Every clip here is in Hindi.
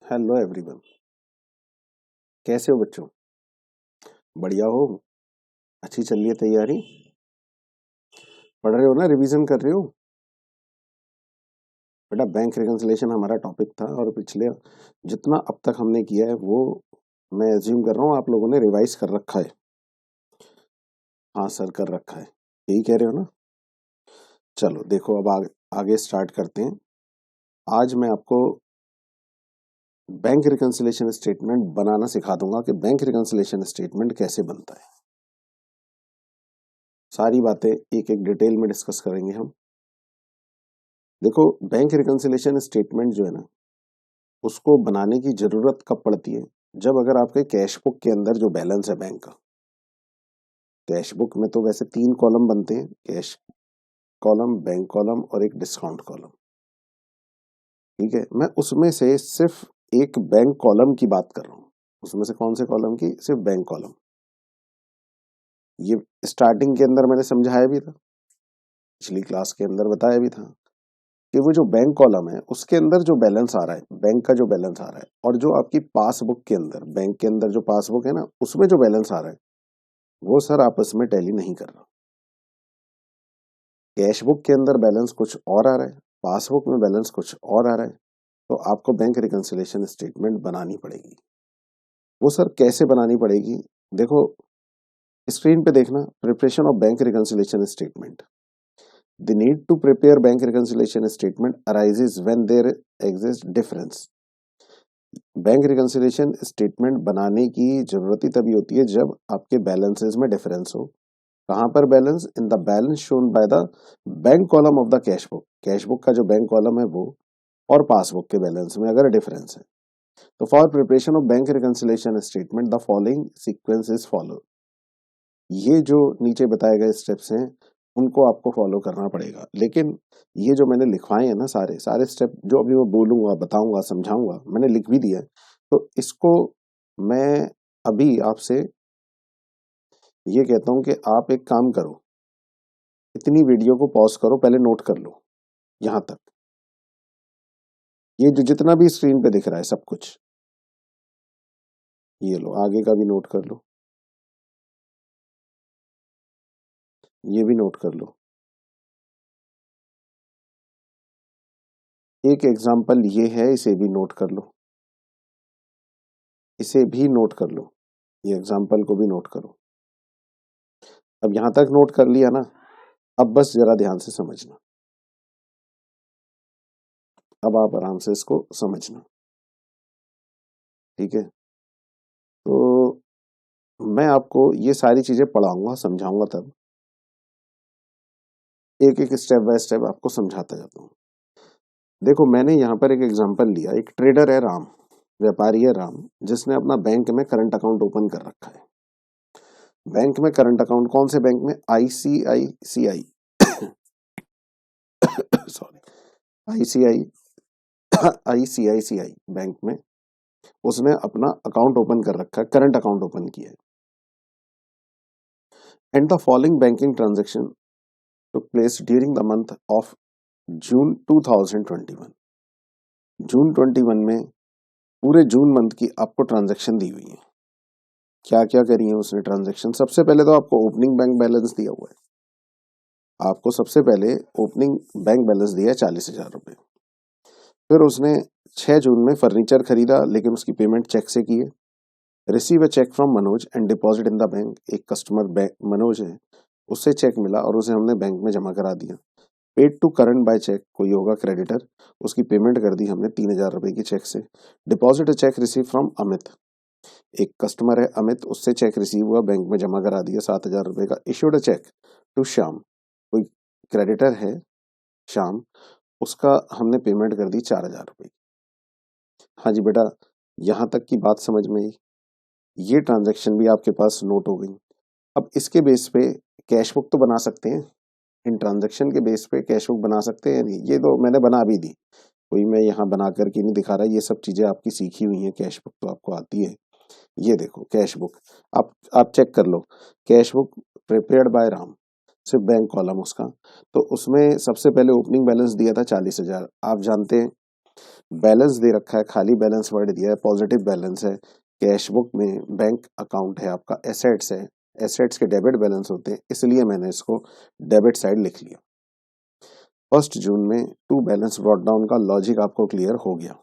Hello everyone. कैसे हो बच्चों? बढ़िया हो? अच्छी चल रही है तैयारी? पढ़ रहे हो ना, रिवीजन कर रहे हो? बेटा, बैंक रिकंसिलिएशन हमारा टॉपिक था और पिछले जितना अब तक हमने किया है वो मैं एज्यूम कर रहा हूँ आप लोगों ने रिवाइज कर रखा है। हाँ सर, कर रखा है। यही कह रहे हो ना? चलो देखो, अब आगे स्टार्ट करते हैं। आज मैं आपको बैंक रिकंसिलिएशन स्टेटमेंट बनाना सिखा दूंगा कि बैंक रिकंसिलिएशन स्टेटमेंट कैसे बनता है। सारी बातें एक एक डिटेल में डिस्कस करेंगे हम। देखो, बैंक रिकंसिलिएशन स्टेटमेंट जो है ना, उसको बनाने की जरूरत कब पड़ती है? जब अगर आपके कैश बुक के अंदर जो बैलेंस है बैंक का, कैश बुक में तो वैसे 3 कॉलम बनते हैं, कैश कॉलम, बैंक कॉलम और एक डिस्काउंट कॉलम। ठीक है, मैं उसमें से सिर्फ एक बैंक कॉलम की बात कर रहा हूँ। उसमें से कौन से कॉलम की? सिर्फ बैंक कॉलम। ये स्टार्टिंग के अंदर मैंने समझाया भी था, पिछली क्लास के अंदर बताया भी था कि वो जो बैंक कॉलम है उसके अंदर जो बैलेंस आ रहा है, बैंक का जो बैलेंस आ रहा है, और जो आपकी पासबुक के अंदर, बैंक के अंदर जो पासबुक है ना, उसमें जो बैलेंस आ रहा है, वो सर आपस में टैली नहीं कर रहा। कैश बुक के अंदर बैलेंस कुछ और आ रहा है, पासबुक में बैलेंस कुछ और आ रहा है, तो आपको बैंक रिकंसिलिएशन स्टेटमेंट बनानी पड़ेगी। वो सर कैसे बनानी पड़ेगी? देखो, स्क्रीन पे देखना, preparation of bank reconciliation statement. The need to prepare bank reconciliation statement arises when there exist difference. Bank reconciliation statement बनाने की जरूरत ही तभी होती है जब आपके बैलेंसेस में डिफरेंस हो। कहां पर balance? In the balance shown by the bank column of the cash book. Cash book का जो बैंक कॉलम है वो और पासबुक के बैलेंस में अगर डिफरेंस है, तो for preparation of bank reconciliation statement the following sequence is follow. ये जो नीचे बताए गए स्टेप्स हैं उनको आपको फॉलो करना पड़ेगा। लेकिन ये जो मैंने लिखवाए हैं ना, सारे सारे स्टेप जो अभी मैं बोलूंगा, बताऊंगा, समझाऊंगा, मैंने लिख भी दिया है। तो इसको मैं अभी आपसे ये कहता हूं कि आप एक काम करो, इतनी वीडियो को पॉज करो, पहले नोट कर लो यहां तक। ये जो जितना भी स्क्रीन पे दिख रहा है सब कुछ, ये लो, आगे का भी नोट कर लो, ये भी नोट कर लो। एक एग्जांपल ये है, इसे भी नोट कर लो, इसे भी नोट कर लो, ये एग्जांपल को भी नोट करो। अब यहां तक नोट कर लिया ना, अब बस जरा ध्यान से समझना। अब आप आराम से इसको समझना, ठीक है? तो मैं आपको ये सारी चीजें पढ़ाऊंगा, समझाऊंगा, तब एक एक स्टेप बाय स्टेप आपको समझाता जाता हूँ। देखो, मैंने यहाँ पर एक एग्जांपल लिया। एक ट्रेडर है राम, व्यापारी है राम, जिसने अपना बैंक में करंट अकाउंट ओपन कर रखा है। बैंक में करंट अकाउंट कौन से बैंक में? ICICI sorry, ICI ICICI bank में उसने अपना अकाउंट ओपन कर रखा है, करंट अकाउंट ओपन किया है। And the following banking transaction took place during the month of June 2021। जून 21 में पूरे जून मंथ की आपको ट्रांजैक्शन दी हुई है। क्या क्या करी है उसने ट्रांजैक्शन? सबसे पहले तो आपको ओपनिंग बैंक बैलेंस दिया हुआ है। आपको सबसे पहले ओपनिंग बैंक बैलेंस दिया है 40,000 रुपए। फिर उसने 6 जून में फर्नीचर खरीदा, लेकिन उसकी पेमेंट चेक से की है। Receive a cheque from Manoj and deposit in the bank. एक कस्टमर बैंक मनोज है, उससे चेक मिला और उसे हमने बैंक में जमा करा दिया। Paid to current by cheque, कोई होगा क्रेडिटर, उसकी पेमेंट कर दी हमने 3,000 रुपए की चेक से। Deposit a check receive from Amit, एक कस्टमर है अमित, उससे चेक रिसीव हुआ, बैंक में जमा करा दिया 7,000 रुपए का। Issued a cheque to Shyam, कोई क्रेडिटर है श्याम, उसका हमने पेमेंट कर दी 4,000 रुपए। हाँ जी बेटा, यहां तक की बात समझ में आई? ये ट्रांजैक्शन भी आपके पास नोट हो गई। अब इसके बेस पे कैश बुक तो बना सकते हैं, इन ट्रांजैक्शन के बेस पे कैश बुक बना सकते हैं नहीं? ये तो मैंने बना भी दी, कोई मैं यहाँ बना करके नहीं दिखा रहा, ये सब चीजें आपकी सीखी हुई हैं। कैश बुक तो आपको आती है। ये देखो कैश बुक, आप चेक कर लो। Cash book prepared by Ram, सिर्फ बैंक कॉलम उसका। तो उसमें सबसे पहले ओपनिंग बैलेंस दिया था 40,000। आप जानते हैं बैलेंस दे रखा है, खाली बैलेंस वर्ड दिया है, पॉजिटिव बैलेंस है, कैश बुक में बैंक अकाउंट है आपका, एसेट्स है, एसेट्स के डेबिट बैलेंस होते हैं, इसलिए मैंने इसको डेबिट साइड लिख लिया। 1 जून में टू बैलेंस ब्रॉट डाउन का लॉजिक आपको क्लियर हो गया।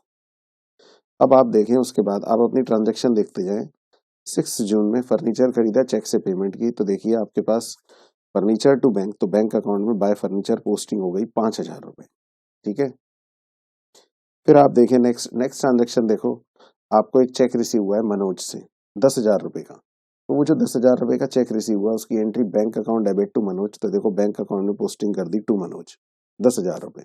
अब आप देखें उसके बाद आप अपनी ट्रांजैक्शन देखते जाएं। 6 जून में फर्नीचर खरीदा, चेक से पेमेंट की, तो देखिए आपके पास फर्नीचर टू बैंक, तो बैंक अकाउंट में बाय फर्नीचर पोस्टिंग हो गई 5,000 रुपए। ठीक है, फिर आप देखें नेक्स्ट नेक्स्ट ट्रांजेक्शन देखो, आपको एक चेक रिसीव हुआ है मनोज से 10,000 रुपए का, तो वो जो 10,000 रुपए का चेक रिसीव हुआ उसकी entry bank account debit to Manoj, तो देखो बैंक अकाउंट में पोस्टिंग कर दी टू मनोज 10,000 रुपए।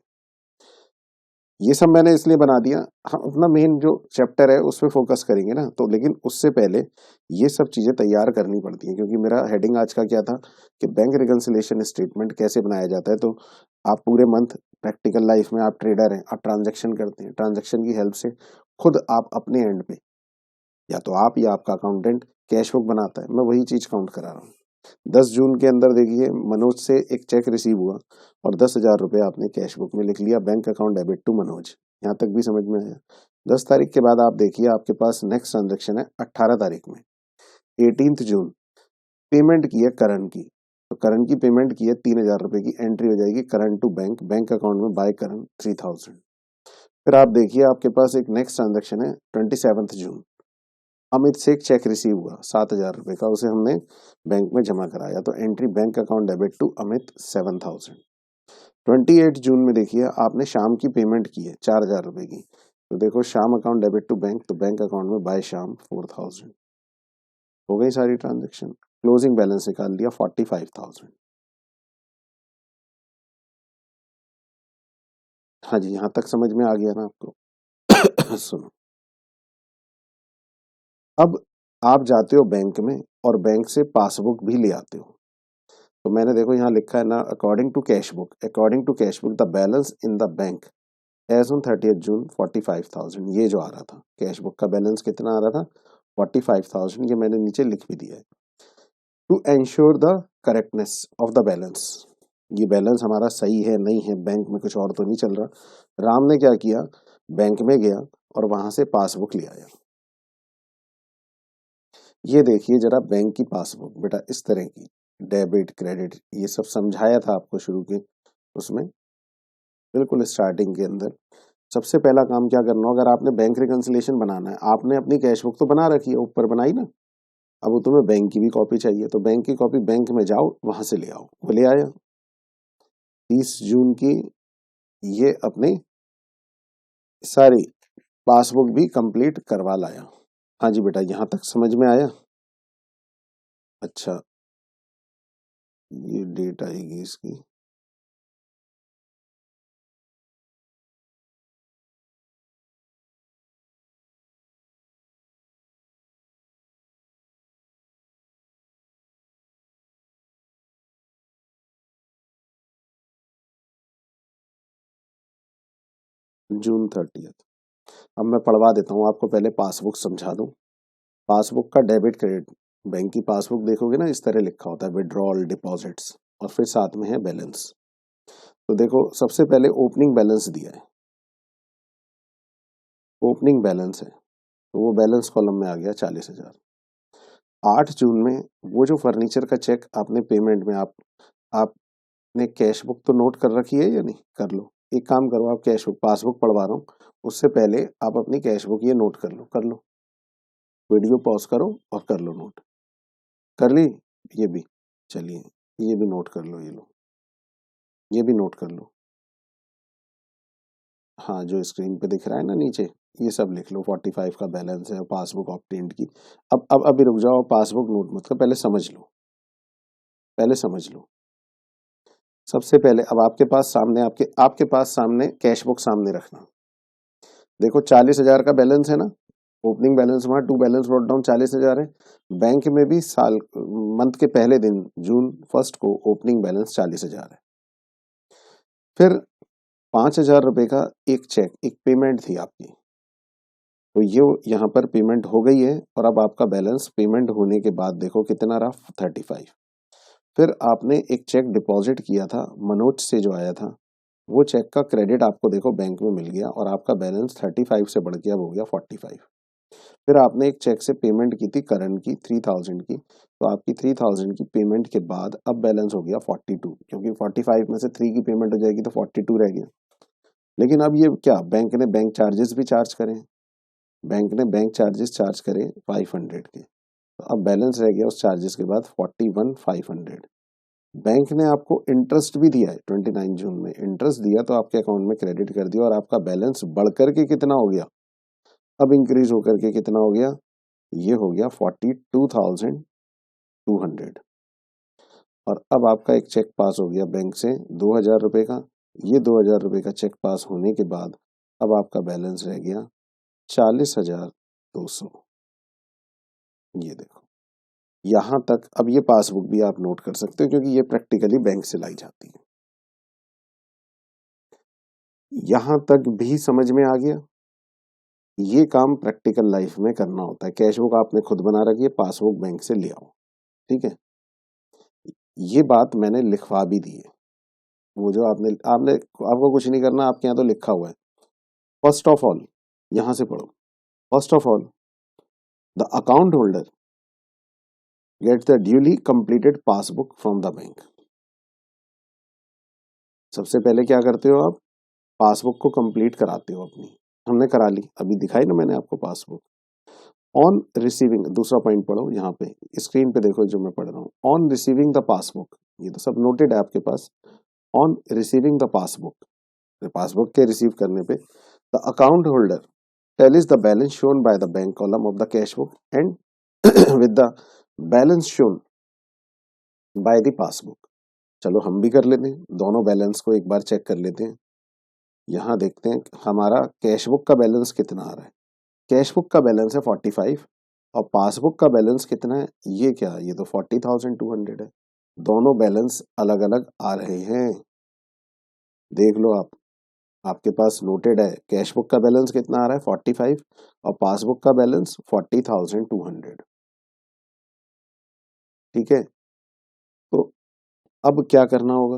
ये सब मैंने इसलिए बना दिया, हम अपना मेन जो चैप्टर है उसमें फोकस करेंगे ना, तो लेकिन उससे पहले ये सब चीजें तैयार करनी पड़ती हैं, क्योंकि मेरा हेडिंग आज का क्या था कि बैंक रिकंसिलिएशन स्टेटमेंट कैसे बनाया जाता है। तो आप पूरे मंथ प्रैक्टिकल लाइफ में आप ट्रेडर हैं, आप ट्रांजेक्शन करते हैं, ट्रांजेक्शन की हेल्प से खुद आप अपने एंड पे या तो आप या आपका अकाउंटेंट कैश बुक बनाता है, मैं वही चीज काउंट करा रहा हूँ। 10 जून के अंदर देखिए मनोज से एक चेक रिसीव हुआ और 10,000 रुपए आपने कैश बुक में लिख लिया, bank account debit to Manoj. यहाँ तक भी समझ में आया। 10 तारीख के बाद आप देखिए आपके पास नेक्स्ट ट्रांजेक्शन है 18 तारीख में, 18 जून पेमेंट की है करण की, तो करण की पेमेंट की है 3,000 रुपए की, एंट्री हो जाएगी current to bank, bank account में बाय करण 3,000। फिर आप देखिए आपके पास एक नेक्स्ट ट्रांजेक्शन है 27 जून, अमित से एक चेक रिसीव हुआ 7,000 रुपए का, उसे हमने बैंक में जमा कराया, तो entry bank account debit to Amit 7,000। 28 जून में देखिए आपने शाम की पेमेंट की है 4,000 रुपए की, तो देखो शाम अकाउंट डेबिट टू बैंक, तो बैंक अकाउंट में बाय शाम 4,000। हो गई सारी ट्रांजेक्शन, क्लोजिंग बैलेंस निकाल लिया 45,000। हाँ जी, यहाँ तक समझ में आ गया ना आपको? सुनो, अब आप जाते हो बैंक में और बैंक से पासबुक भी ले आते हो, तो मैंने देखो यहाँ लिखा है ना, according to cash book, according to cash book the balance in the bank as on 30 June 45,000, ये जो आ रहा था कैश बुक का बैलेंस कितना आ रहा था 45,000, ये मैंने नीचे लिख भी दिया है। To ensure the correctness of the balance, ये बैलेंस हमारा सही है नहीं है, बैंक में कुछ और तो नहीं चल रहा, राम ने क्या किया, बैंक में गया और वहां से पासबुक ले आया। ये देखिए जरा बैंक की पासबुक बेटा इस तरह की, डेबिट क्रेडिट ये सब समझाया था आपको शुरू के उसमें, बिल्कुल स्टार्टिंग के अंदर। सबसे पहला काम क्या करना हो, अगर आपने बैंक रिकंसिलिएशन बनाना है, आपने अपनी कैश बुक तो बना रखी है, ऊपर बनाई ना, अब वो तुम्हें बैंक की भी कॉपी चाहिए, तो बैंक की कॉपी बैंक में जाओ वहां से ले आओ, वो ले आया 30 जून की, ये अपनी सारी पासबुक भी कंप्लीट करवा लाया। हाँ जी बेटा, यहाँ तक समझ में आया? अच्छा, ये डेट आएगी इसकी, जून 30। अब मैं पढ़वा देता हूँ आपको, पहले पासबुक समझा दूं। पासबुक का डेबिट क्रेडिट, बैंक की पासबुक देखोगे ना इस तरह लिखा होता है, विड्रॉल, डिपॉजिट्स, और फिर साथ में है बैलेंस। तो देखो सबसे पहले ओपनिंग बैलेंस दिया है, ओपनिंग बैलेंस है, तो वो बैलेंस कॉलम में आ गया 40,000। 8 जून में वो जो फर्नीचर का चेक आपने पेमेंट में आपने कैश बुक तो नोट कर रखी है या नहीं, कर लो, एक काम करो आप कैश बुक, पासबुक पढ़वा रहा हूँ उससे पहले आप अपनी कैश बुक ये नोट कर लो, कर लो, वीडियो पॉज करो और कर लो नोट, कर ली ये भी, चलिए ये भी नोट कर लो, ये लो, ये भी नोट कर लो, हाँ जो स्क्रीन पे दिख रहा है ना नीचे, ये सब लिख लो, 45 का बैलेंस है, पासबुक ऑब्टेन्ड की। अब अभी रुक जाओ, पासबुक नोट मत करो, पहले समझ लो, पहले समझ लो। सबसे पहले अब आपके पास सामने, आपके आपके पास सामने कैश बुक सामने रखना, देखो 40,000 का बैलेंस है ना, ओपनिंग बैलेंस वहां टू बैलेंस ब्रॉट डाउन 40,000 है, बैंक में भी साल मंथ के पहले दिन जून 1 को ओपनिंग बैलेंस 40,000 है। फिर 5,000 रुपए का एक चेक, एक पेमेंट थी आपकी, तो ये यहाँ पर पेमेंट हो गई है, और अब आपका बैलेंस पेमेंट होने के बाद देखो कितना रहा 35। फिर आपने एक चेक डिपॉजिट किया था मनोज से जो आया था, वो चेक का क्रेडिट आपको देखो बैंक में मिल गया और आपका बैलेंस 35 से बढ़ के अब हो गया 45। फिर आपने एक चेक से पेमेंट की थी करण की 3000 की, तो आपकी 3000 की पेमेंट के बाद अब बैलेंस हो गया 42, क्योंकि 45 में से 3 की पेमेंट हो जाएगी तो 42 रह गया। लेकिन अब ये क्या, बैंक ने बैंक चार्जेस भी चार्ज करे, बैंक ने बैंक चार्जेस चार्ज करे 500 के, तो अब बैलेंस रह गया उस चार्जेस के बाद 41,500। बैंक ने आपको इंटरेस्ट भी दिया है 29 जून में, इंटरेस्ट दिया तो आपके अकाउंट में क्रेडिट कर दिया और आपका बैलेंस बढ़ करके कितना हो गया, अब इंक्रीज होकर के कितना हो गया, ये हो गया 42,200। और अब आपका एक चेक पास हो गया बैंक से 2,000 रुपए का। ये 2,000 रुपए का चेक पास होने के बाद अब आपका बैलेंस रह गया 40,200। ये देखो, यहां तक अब ये पासबुक भी आप नोट कर सकते हो क्योंकि ये प्रैक्टिकली बैंक से लाई जाती है। यहां तक भी समझ में आ गया। ये काम प्रैक्टिकल लाइफ में करना होता है। कैश बुक आपने खुद बना रखी है, पासबुक बैंक से ले आओ, ठीक है। ये बात मैंने लिखवा भी दी है। वो जो आपने आपने आपको कुछ नहीं करना, आपके यहाँ तो लिखा हुआ है। फर्स्ट ऑफ ऑल, यहां से पढ़ो। First of all, the account holder gets the duly completed passbook from the bank. सबसे पहले क्या करते हो आप, पासबुक को कंप्लीट कराते हो अपनी। हमने करा ली, अभी दिखाई ना मैंने आपको पासबुक। ऑन रिसीविंग, दूसरा पॉइंट पढ़ो यहाँ पे, स्क्रीन पे देखो जो मैं पढ़ रहा हूँ। ऑन रिसीविंग द पासबुक, ये तो सब नोटेड है आपके पास। On receiving the passbook, passbook के रिसीव करने पे the account holder tallies the balance shown by the bank column of the cash book and with the balance shown by the passbook। चलो हम भी कर लेते हैं, दोनों बैलेंस को एक बार चेक कर लेते हैं। यहाँ देखते हैं हमारा कैश बुक का बैलेंस कितना आ रहा है। कैश बुक का बैलेंस है 45 और पासबुक का बैलेंस कितना है, ये क्या, ये तो 40,200 है। दोनों बैलेंस अलग अलग आ रहे हैं, देख लो आप, आपके पास नोटेड है। कैश बुक का बैलेंस कितना आ रहा है 45 और पासबुक का बैलेंस 40,200, ठीक है। तो अब क्या करना होगा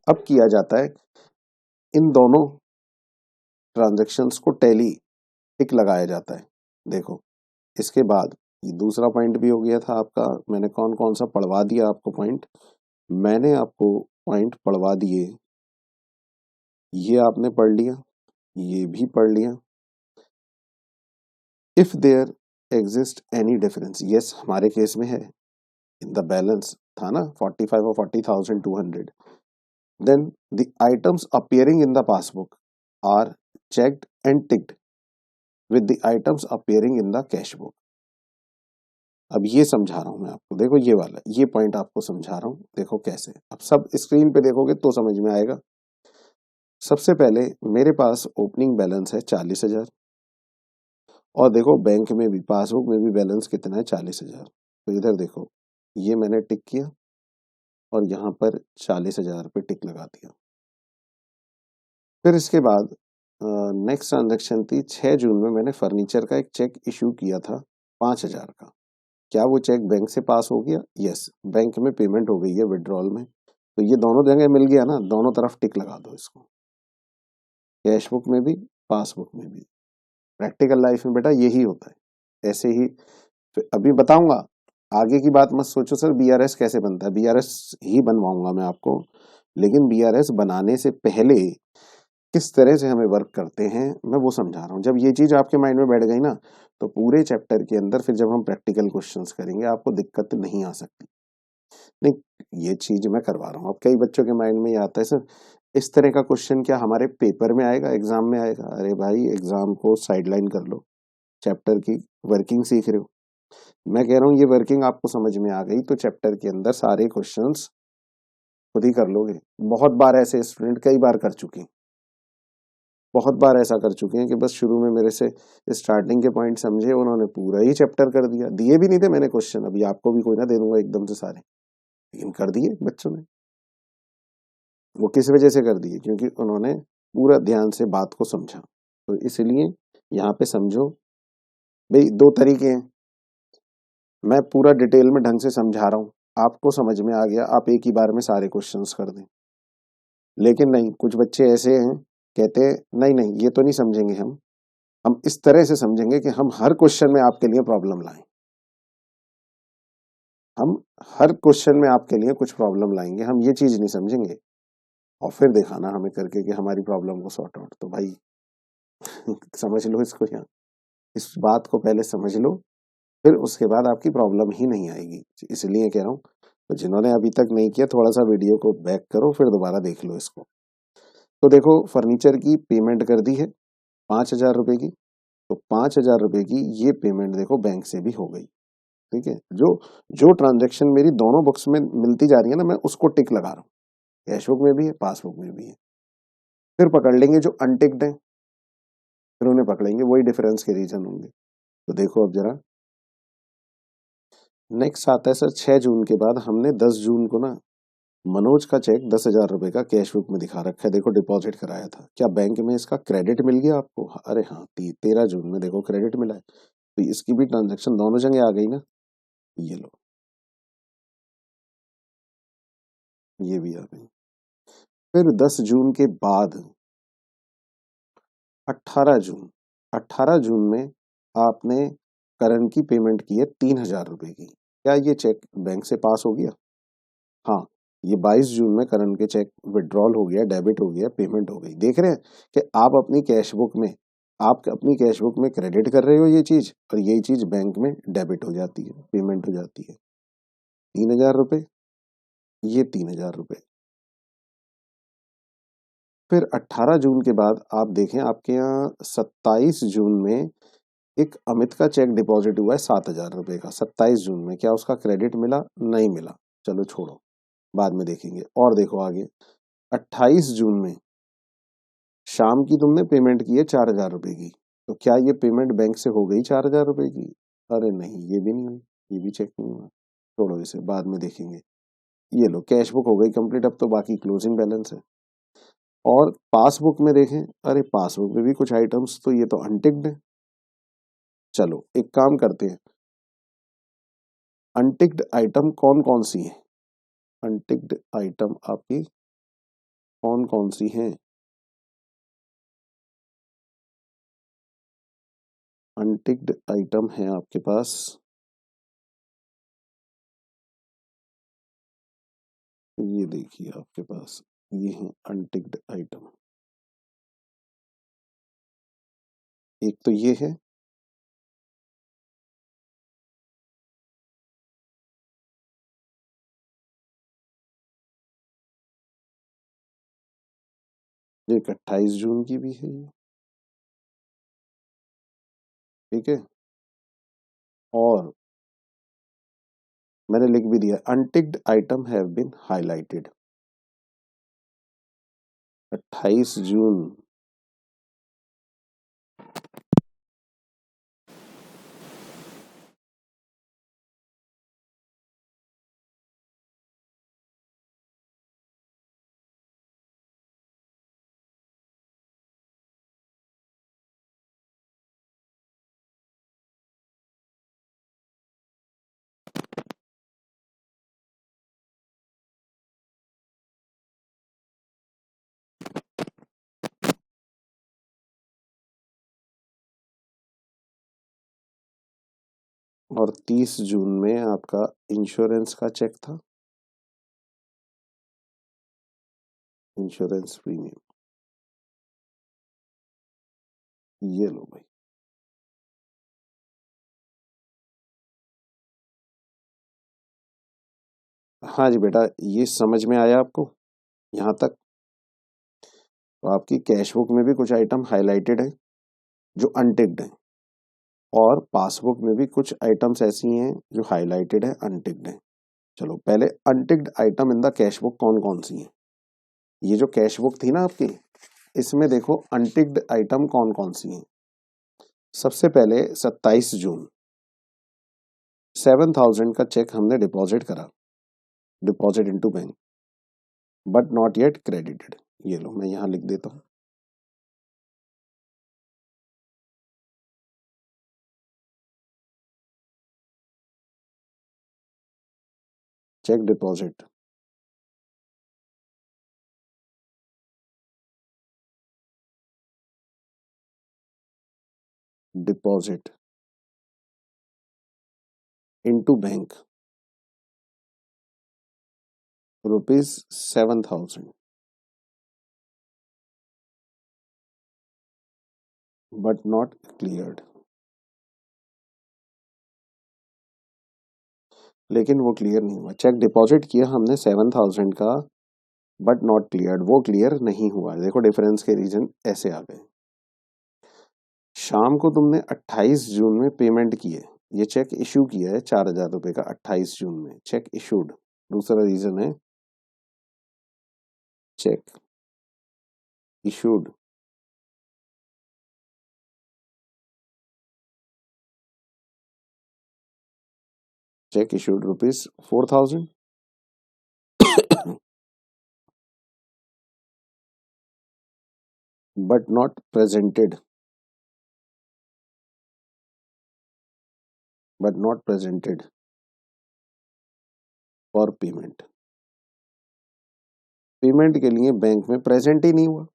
अब किया जाता है इन दोनों ट्रांजैक्शंस को टैली, टिक लगाया जाता है। देखो, इसके बाद ये दूसरा पॉइंट भी हो गया था आपका। मैंने कौन कौन सा पढ़वा दिया आपको पॉइंट, मैंने आपको पॉइंट पढ़वा दिए। ये आपने पढ़ लिया, ये भी पढ़ लिया। If there exist any difference, yes हमारे केस में है, इन द बैलेंस था ना 45 और 40,200, then the items appearing in the passbook are checked and ticked with the items appearing in the cash book। अब ये समझा रहा हूं मैं आपको, देखो ये वाला, ये पॉइंट आपको समझा रहा हूं, देखो कैसे। अब सब स्क्रीन पे देखोगे तो समझ में आएगा। सबसे पहले मेरे पास ओपनिंग बैलेंस है 40,000 और देखो बैंक में भी, पासबुक में भी बैलेंस कितना है 40,000। तो इधर देखो, ये मैंने टिक किया और यहाँ पर 40,000 पे टिक लगा दिया। फिर इसके बाद नेक्स्ट ट्रांजेक्शन थी 6 जून में, मैंने फर्नीचर का एक चेक इशू किया था 5,000 का। क्या वो चेक बैंक से पास हो गया, यस बैंक में पेमेंट हो गई है विड्रॉल में। तो ये दोनों जगह मिल गया ना, दोनों तरफ टिक लगा दो इसको, कैश बुक में भी पासबुक में भी। प्रैक्टिकल लाइफ में बेटा यही होता है, ऐसे ही। अभी बताऊंगा, आगे की बात मत सोचो सर बीआरएस कैसे बनता है, बीआरएस ही बनवाऊंगा मैं आपको, लेकिन बीआरएस बनाने से पहले किस तरह से हमें वर्क करते हैं मैं वो समझा रहा हूँ। जब ये चीज आपके माइंड में बैठ गई ना, तो पूरे चैप्टर के अंदर फिर जब हम प्रैक्टिकल क्वेश्चंस करेंगे आपको दिक्कत नहीं आ सकती। नहीं, ये चीज मैं करवा रहा हूँ। अब कई बच्चों के माइंड में ये आता है सर इस तरह का क्वेश्चन क्या हमारे पेपर में आएगा, एग्जाम में आएगा। अरे भाई एग्जाम को साइडलाइन कर लो, चैप्टर की वर्किंग सीख रहे हो। मैं कह रहा हूँ ये वर्किंग आपको समझ में आ गई तो चैप्टर के अंदर सारे क्वेश्चंस खुद ही कर लोगे। बहुत बार ऐसे स्टूडेंट कई बार कर चुके हैं, बहुत बार ऐसा कर चुके हैं कि बस शुरू में मेरे से स्टार्टिंग के पॉइंट समझे, उन्होंने पूरा ही चैप्टर कर दिया। दिए भी नहीं थे मैंने क्वेश्चन, अभी आपको भी कोई ना दे दूंगा एकदम से सारे, लेकिन कर दिए बच्चों ने। वो किस वजह से कर दिए, क्योंकि उन्होंने पूरा ध्यान से बात को समझा। तो इसलिए यहाँ पे समझो भाई, दो तरीके हैं। मैं पूरा डिटेल में ढंग से समझा रहा हूँ, आपको समझ में आ गया, आप एक ही बार में सारे क्वेश्चंस कर दें। लेकिन नहीं, कुछ बच्चे ऐसे हैं, कहते हैं नहीं नहीं ये तो नहीं समझेंगे हम इस तरह से समझेंगे कि हम हर क्वेश्चन में आपके लिए प्रॉब्लम लाएं। हम हर क्वेश्चन में आपके लिए कुछ प्रॉब्लम लाएंगे, हम ये चीज नहीं समझेंगे और फिर दिखाना हमें करके कि हमारी प्रॉब्लम को सॉर्ट आउट। तो भाई समझ लो इसको, यहाँ इस बात को पहले समझ लो, फिर उसके बाद आपकी प्रॉब्लम ही नहीं आएगी। इसलिए कह रहा हूँ, तो जिन्होंने अभी तक नहीं किया थोड़ा सा वीडियो को बैक करो, फिर दोबारा देख लो इसको। तो देखो फर्नीचर की पेमेंट कर दी है 5,000 रुपए की, तो 5,000 रुपए की ये पेमेंट देखो बैंक से भी हो गई। ठीक है, जो जो ट्रांजेक्शन मेरी दोनों बुक्स में मिलती जा रही है ना, मैं उसको टिक लगा रहा हूँ, कैश बुक में भी है पासबुक में भी है। फिर पकड़ लेंगे जो अनटिक्ड है, फिर उन्हें पकड़ेंगे, वही डिफरेंस के रीजन होंगे। तो देखो अब जरा नेक्स्ट आता है सर 6 जून के बाद हमने 10 जून को ना मनोज का चेक 10,000 रुपए का कैश बुक में दिखा रखा है, देखो डिपॉजिट कराया था, क्या बैंक में इसका क्रेडिट मिल गया आपको? अरे हाँ, 13 जून में देखो क्रेडिट मिला है, तो इसकी भी ट्रांजेक्शन दोनों जगह आ गई ना। ये लो, ये भी आ गई। फिर 10 जून के बाद 18 जून, 18 जून में आपने करण की पेमेंट की है 3,000 रुपए की, क्या ये चेक बैंक से पास हो गया? हाँ, ये 22 जून में करण के चेक विड्रॉल हो गया, डेबिट हो गया, पेमेंट हो गई। देख रहे हैं कि आप अपनी कैश बुक में, आप अपनी कैश बुक में क्रेडिट कर रहे हो ये चीज, और यही चीज बैंक में डेबिट हो जाती है, पेमेंट हो जाती है। 3,000 रुपए, ये 3,000 रुपए। फिर 18 जून के बाद आप देखें आपके यहाँ 27 जून में एक अमित का चेक डिपॉजिट हुआ है 7,000 रुपए का, 27 जून में, क्या उसका क्रेडिट मिला? नहीं मिला, चलो छोड़ो, बाद में देखेंगे। और देखो आगे 28 जून में शाम की तुमने पेमेंट की है 4,000 रुपए की, तो क्या ये पेमेंट बैंक से हो गई 4,000 रुपए की? अरे नहीं, ये भी नहीं हुई, ये भी चेक नहीं हुआ, छोड़ो इसे, बाद में देखेंगे। ये लो कैश बुक हो गई कंप्लीट, अब तो बाकी क्लोजिंग बैलेंस है। और पासबुक में देखें, अरे पासबुक में भी कुछ आइटम्स तो ये तो अनटिक्ड है। चलो एक काम करते हैं, अनटिक्ड आइटम कौन कौन सी है? अनटिक्ड आइटम आपकी कौन कौन सी हैं? अनटिक्ड आइटम है आपके पास, ये देखिए आपके पास ये है अनटिक्ड आइटम। एक तो ये है, एक 28 जून की भी है ये, ठीक है। और मैंने लिख भी दिया अनटिक्ड आइटम हैव बीन हाईलाइटेड, 28 जून। और 30 जून में आपका इंश्योरेंस का चेक था, इंश्योरेंस प्रीमियम, ये लो भाई। हाँ जी बेटा, ये समझ में आया आपको यहाँ तक? तो आपकी कैश बुक में भी कुछ आइटम हाईलाइटेड है जो अनटिक्ड है, और पासबुक में भी कुछ आइटम्स ऐसी हैं जो हाईलाइटेड है, अनटिक्ड है। चलो पहले unticked item in the cash book कौन कौन सी है? ये जो कैश बुक थी ना आपकी, इसमें देखो अनटिक्ड आइटम कौन कौन सी हैं। सबसे पहले 27 जून 7,000 का चेक हमने डिपॉजिट करा, deposit into bank, but not yet credited. ये लो मैं यहां लिख देता हूं, cheque deposit deposit into bank ₹7,000 but not cleared. लेकिन वो क्लियर नहीं हुआ। चेक डिपॉजिट किया हमने 7,000 का, बट नॉट क्लियर्ड, वो क्लियर नहीं हुआ। देखो डिफरेंस के रीजन ऐसे आ गए। शाम को तुमने 28 जून में पेमेंट की है, ये चेक इशू किया है 4,000 रुपए का 28 जून में, चेक इशूड। दूसरा रीजन है check issued check issued ₹4,000 but not presented for payment. Payment के लिए बैंक में प्रेजेंट ही नहीं हुआ।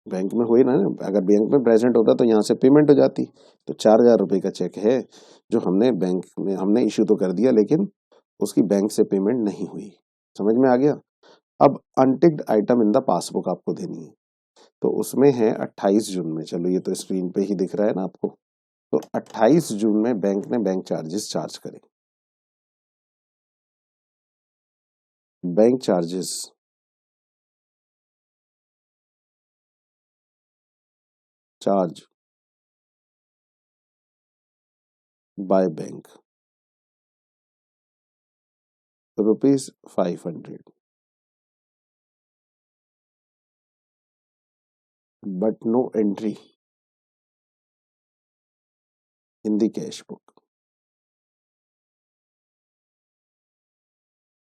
बैंक में हुई ना, अगर बैंक में प्रेजेंट होता तो यहाँ से पेमेंट हो जाती। तो 4,000 रुपए का चेक है जो हमने बैंक में हमने इश्यू तो कर दिया, लेकिन उसकी बैंक से पेमेंट नहीं हुई। समझ में आ गया। अब अनटिक्ड आइटम इन द पासबुक आपको देनी है, तो उसमें है 28 जून में। चलो ये तो स्क्रीन पे ही दिख रहा है ना आपको। तो 28 जून में बैंक ने बैंक चार्जेस चार्ज करे। Bank charges charge by bank ₹500 but no entry in the cash book.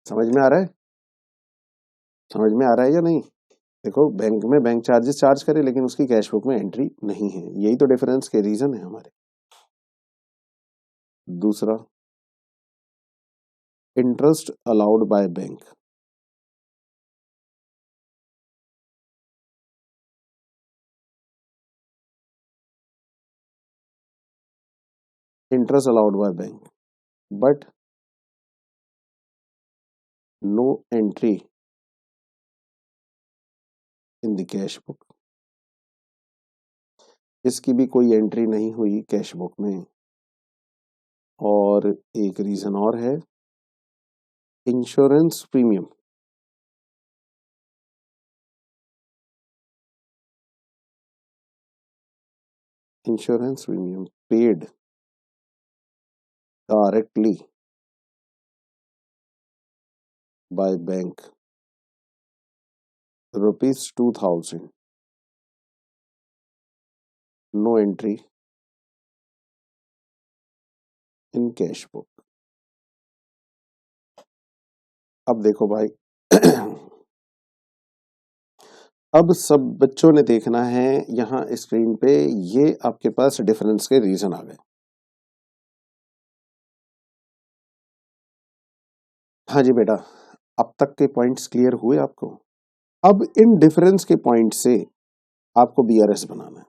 समझ में आ रहा है? समझ में आ रहा है या नहीं? देखो बैंक में बैंक चार्जेस चार्ज करे, लेकिन उसकी कैश बुक में एंट्री नहीं है। यही तो डिफरेंस के रीजन है हमारे। दूसरा, interest allowed by bank. Interest allowed by bank but no entry in the cash book. इसकी भी कोई एंट्री नहीं हुई कैश बुक में। और एक रीजन और है, insurance premium. Insurance premium paid directly by bank ₹2,000 no entry in cash book. अब देखो भाई अब सब बच्चों ने देखना है यहाँ स्क्रीन पे, ये आपके पास डिफरेंस के रीजन आ गए। हाँ जी बेटा, अब तक के पॉइंट्स क्लियर हुए आपको? अब इन डिफरेंस के पॉइंट से आपको बीआरएस बनाना है।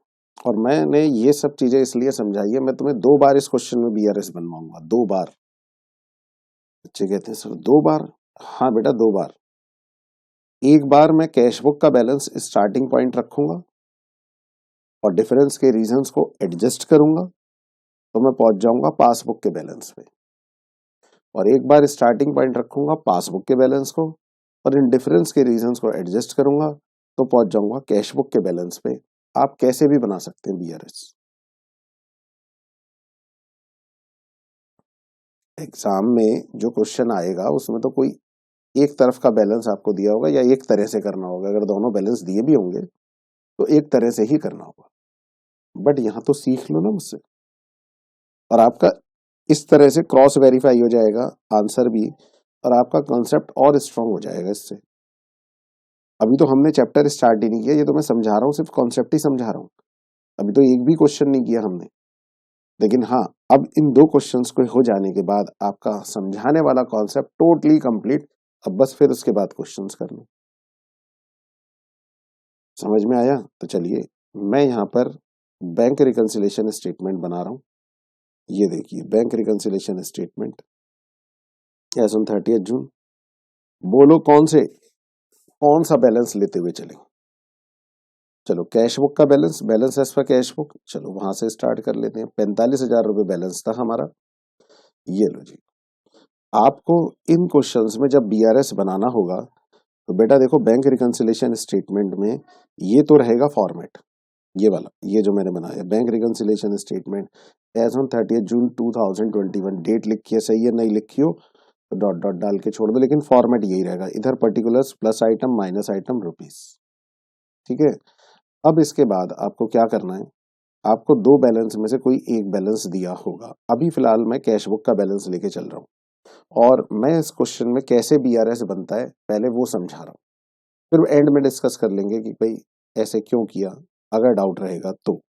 और मैंने ये सब चीजें इसलिए समझाई है, मैं तुम्हें 2 बार इस क्वेश्चन में बीआरएस बनवाऊंगा, 2 बार। बच्चे कहते हैं सर 2 बार? हाँ बेटा 2 बार। एक बार मैं कैश बुक का बैलेंस स्टार्टिंग पॉइंट रखूंगा और डिफरेंस के रीजंस को एडजस्ट करूंगा, तो मैं पहुंच जाऊंगा पासबुक के बैलेंस पे। और एक बार स्टार्टिंग पॉइंट रखूंगा पासबुक के बैलेंस को, और इन डिफरेंस के रीजंस को एडजस्ट करूंगा, तो पहुंच जाऊंगा कैश बुक के बैलेंस पे। आप कैसे भी बना सकते हैं बीआरएस। एग्जाम में जो क्वेश्चन आएगा उसमें तो कोई एक तरफ का बैलेंस आपको दिया होगा या एक तरह से करना होगा। अगर दोनों बैलेंस दिए भी होंगे तो एक तरह से ही करना होगा। बट यहां तो सीख लो ना मुझसे, और आपका इस तरह से क्रॉस वेरीफाई हो जाएगा आंसर भी, और आपका कॉन्सेप्ट और स्ट्रांग हो जाएगा इससे। अभी तो हमने चैप्टर स्टार्ट ही नहीं किया, ये तो मैं समझा रहा हूँ, सिर्फ कॉन्सेप्ट ही समझा रहा हूँ। अभी तो एक भी क्वेश्चन नहीं किया हमने। लेकिन हाँ, अब इन 2 क्वेश्चंस को हो जाने के बाद आपका समझाने वाला कॉन्सेप्ट टोटली कंप्लीट। अब बस फिर उसके बाद क्वेश्चंस करने। समझ में आया? तो चलिए मैं यहाँ पर बैंक रिकंसिलेशन स्टेटमेंट बना रहा हूं। ये देखिए bank reconciliation statement as on 30 June. बोलो कौन सा बैलेंस लेते हुए चले। चलो कैश बुक का balance, balance as per cash book, चलो वहां से स्टार्ट कर लेते हैं। 45,000 रुपए बैलेंस था हमारा। ये लो जी, आपको इन क्वेश्चंस में जब बीआरएस बनाना होगा तो बेटा देखो बैंक रिकंसिलेशन स्टेटमेंट में ये तो रहेगा फॉर्मेट, ये वाला, ये जो मैंने बनाया bank reconciliation statement as on 30 June 2021। Date लिखी है सही है, नहीं लिखी हो तो डॉट डॉट डाल के छोड़ दो, लेकिन फॉर्मेट यही रहेगा। इधर particulars plus item minus item rupees. ठीक है, अब इसके बाद आपको क्या करना है, आपको दो बैलेंस में से कोई एक बैलेंस दिया होगा। अभी फिलहाल मैं कैश बुक का बैलेंस लेके चल रहा हूँ और मैं इस क्वेश्चन में कैसे बीआरएस बनता है पहले वो समझा रहा हूँ, फिर एंड में डिस्कस कर लेंगे कि भाई ऐसे क्यों किया, अगर डाउट रहेगा तो।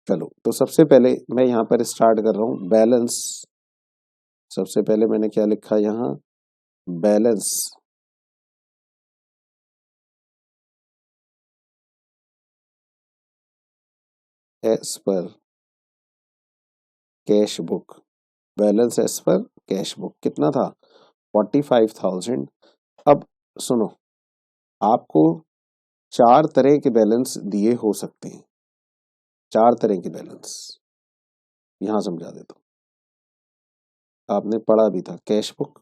चलो तो सबसे पहले मैं यहाँ पर स्टार्ट कर रहा हूँ बैलेंस। सबसे पहले मैंने क्या लिखा यहाँ, balance as per cash book. Balance as per cash book कितना था, 45,000। अब सुनो, आपको चार तरह के बैलेंस दिए हो सकते हैं, चार तरह के बैलेंस यहां समझा देता हूं। आपने पढ़ा भी था कैश बुक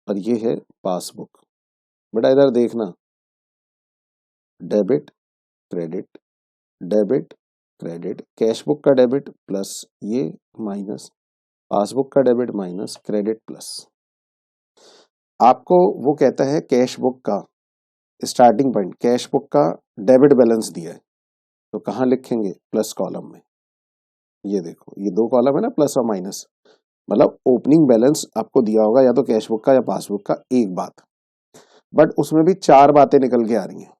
और ये है पासबुक। बेटा इधर देखना, debit credit, debit credit, cash book का डेबिट प्लस ये माइनस, पासबुक का डेबिट माइनस क्रेडिट प्लस। आपको वो कहता है कैश बुक का स्टार्टिंग पॉइंट, कैश बुक का डेबिट बैलेंस दिया है तो कहाँ लिखेंगे, प्लस कॉलम में। ये देखो ये दो कॉलम है ना, प्लस और माइनस, मतलब ओपनिंग बैलेंस आपको दिया होगा या तो कैश बुक का या पासबुक का, एक बात। बट उसमें भी चार बातें निकल के आ रही हैं।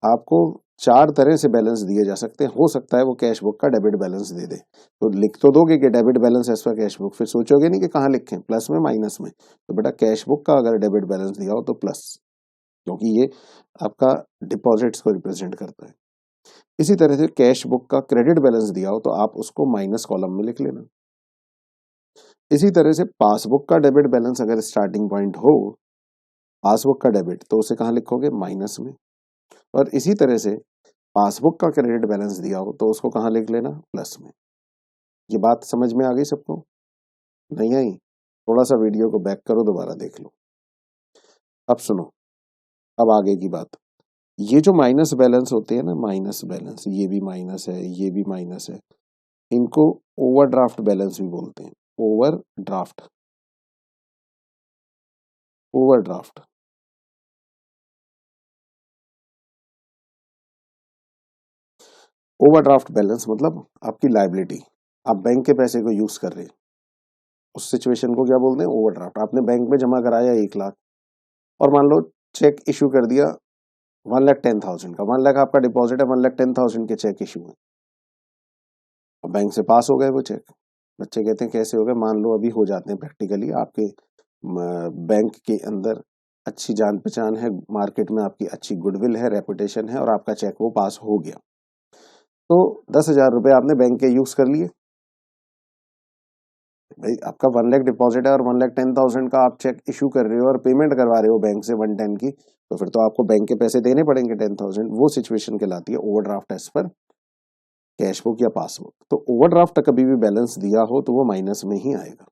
आपको चार तरह से बैलेंस दिए जा सकते हैं, हो सकता है वो कैश बुक का डेबिट बैलेंस दे दे, तो लिख तो दोगे कि debit balance as per cash book, फिर सोचोगे नहीं कि कहाँ लिखें, प्लस में माइनस में। तो बेटा कैश बुक का अगर डेबिट बैलेंस दिया हो तो प्लस, क्योंकि ये आपका डिपॉजिट्स को रिप्रेजेंट करता है। इसी तरह से कैश बुक का क्रेडिट बैलेंस दिया हो तो आप उसको माइनस कॉलम में लिख लेना। इसी तरह से पासबुक का डेबिट बैलेंस अगर स्टार्टिंग पॉइंट हो, पासबुक का डेबिट, तो उसे कहाँ लिखोगे, माइनस में। और इसी तरह से पासबुक का क्रेडिट बैलेंस दिया हो तो उसको कहाँ लिख लेना, प्लस में। ये बात समझ में आ गई सबको, नहीं आई? थोड़ा सा वीडियो को बैक करो, दोबारा देख लो। अब सुनो, अब आगे की बात। ये जो माइनस बैलेंस होते हैं ना, माइनस बैलेंस, ये भी माइनस है, ये भी माइनस है, इनको ओवरड्राफ्ट बैलेंस भी बोलते हैं। Overdraft, overdraft. ओवरड्राफ्ट बैलेंस मतलब आपकी लायबिलिटी, आप बैंक के पैसे को यूज कर रहे हैं, उस सिचुएशन को क्या बोलते हैं, ओवरड्राफ्ट। आपने बैंक में जमा कराया 1 लाख और मान लो चेक इशू कर दिया 1,10,000 का, 1 लाख आपका डिपॉजिट है, 1,10,000 के चेक इशू है और बैंक से पास हो गए वो चेक। बच्चे कहते हैं कैसे हो गए, मान लो अभी हो जाते हैं प्रैक्टिकली, आपके बैंक के अंदर अच्छी जान पहचान है, मार्केट में आपकी अच्छी गुडविल है, रेपुटेशन है और आपका चेक वो पास हो गया। तो 10,000 रुपए आपने बैंक के यूज कर लिए। भाई आपका 1 लाख डिपॉजिट है और 1,10,000 का आप चेक इशू कर रहे हो और पेमेंट करवा रहे हो बैंक से 110 की, तो फिर तो आपको बैंक के पैसे देने पड़ेंगे 10,000। वो सिचुएशन कहलाती है overdraft as per cash book या पासबुक। तो ओवरड्राफ्ट कभी भी बैलेंस दिया हो तो वो माइनस में ही आएगा।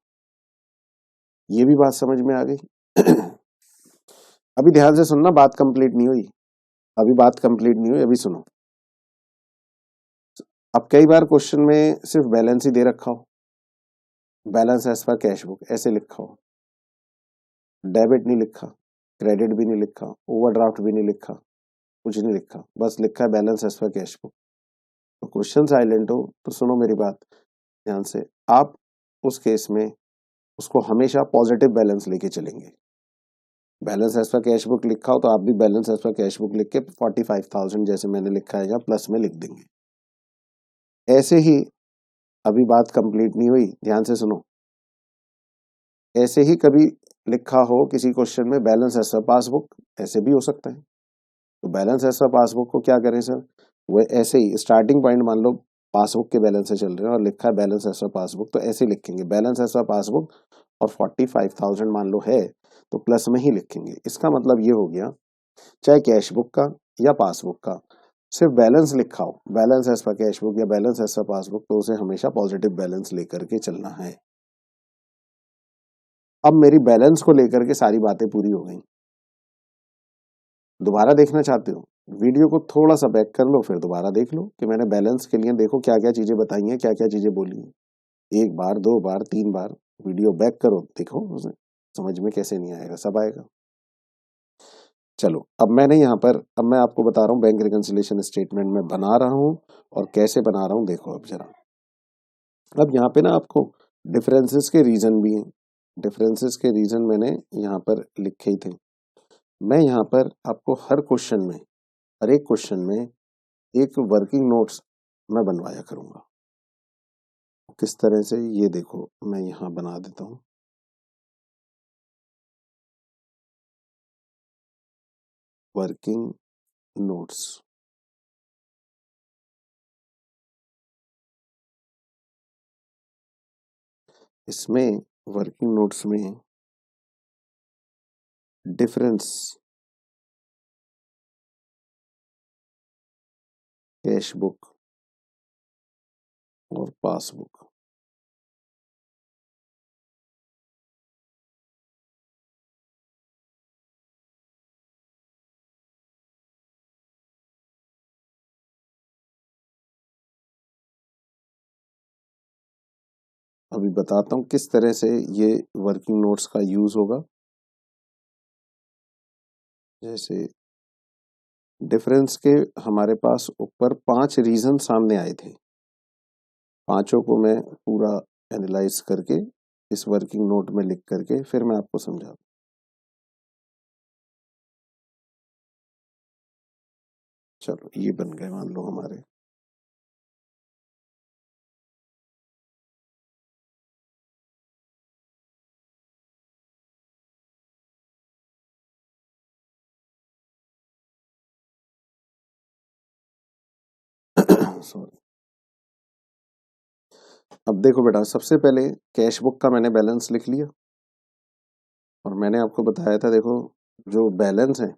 ये भी बात समझ में आ गई? अभी ध्यान से सुनना, बात कंप्लीट नहीं हुई, अभी बात कंप्लीट नहीं हुई, अभी सुनो। अब कई बार क्वेश्चन में सिर्फ बैलेंस ही दे रखा हो, balance as per cash book ऐसे लिखा हो, डेबिट नहीं लिखा, क्रेडिट भी नहीं लिखा, ओवरड्राफ्ट भी नहीं लिखा, कुछ नहीं लिखा, बस लिखा है balance as per cash book. तो क्वेश्चन साइलेंट हो तो सुनो मेरी बात ध्यान से, आप उस केस में उसको हमेशा पॉजिटिव बैलेंस लेके चलेंगे। Balance as per cash book लिखा हो तो आप भी balance as per cash book लिख के 45,000 जैसे मैंने लिखा है या प्लस में लिख देंगे। ऐसे ही, अभी बात कंप्लीट नहीं हुई, ध्यान से सुनो। ऐसे ही कभी लिखा हो किसी क्वेश्चन में बैलेंस एज पर पासबुक, ऐसे भी हो सकता है। तो बैलेंस एज पर पासबुक को क्या करें सर, वो ऐसे ही स्टार्टिंग पॉइंट मान लो पासबुक के बैलेंस से चल रहे हैं और लिखा है बैलेंस एज पर पासबुक, तो ऐसे ही लिखेंगे बैलेंस एज पर पासबुक और 45,000 मान लो है तो प्लस में ही लिखेंगे। इसका मतलब ये हो गया चाहे कैश बुक का या पासबुक का सिर्फ बैलेंस लिखा हो, balance as per cash book या बैलेंस एज पर पासबुक, तो उसे हमेशा पॉजिटिव बैलेंस लेकर के चलना है। अब मेरी बैलेंस को लेकर के सारी बातें पूरी हो गई। दोबारा देखना चाहते हो वीडियो को थोड़ा सा बैक कर लो, फिर दोबारा देख लो कि मैंने बैलेंस के लिए देखो क्या क्या चीजें बताई हैं, क्या क्या चीजें बोली हैं। एक बार, दो बार, तीन बार वीडियो बैक करो, देखो उसे समझ में कैसे नहीं आएगा, सब आएगा। चलो अब मैं आपको बता रहा हूँ बैंक रिकंसिलिएशन स्टेटमेंट में बना रहा हूँ और कैसे बना रहा हूँ, देखो अब जरा। अब यहाँ पे ना आपको डिफरेंसेस के रीजन भी हैं, डिफरेंसेस के रीजन मैंने यहाँ पर लिखे ही थे। मैं यहाँ पर आपको हर क्वेश्चन में, हर एक क्वेश्चन में एक वर्किंग नोट्स मैं बनवाया करूंगा। किस तरह से, ये देखो मैं यहाँ बना देता हूँ। वर्किंग नोट्स, इसमें वर्किंग नोट्स में डिफरेंस कैश बुक और पासबुक, अभी बताता हूँ किस तरह से ये वर्किंग नोट्स का यूज होगा। जैसे डिफरेंस के हमारे पास ऊपर 5 रीजन सामने आए थे, पांचों को मैं पूरा एनालाइज करके इस वर्किंग नोट में लिख करके फिर मैं आपको समझा। चलो ये बन गए मान लो हमारे। सॉरी। अब देखो बेटा, सबसे पहले कैश बुक का मैंने बैलेंस लिख लिया और मैंने आपको बताया था, देखो जो बैलेंस है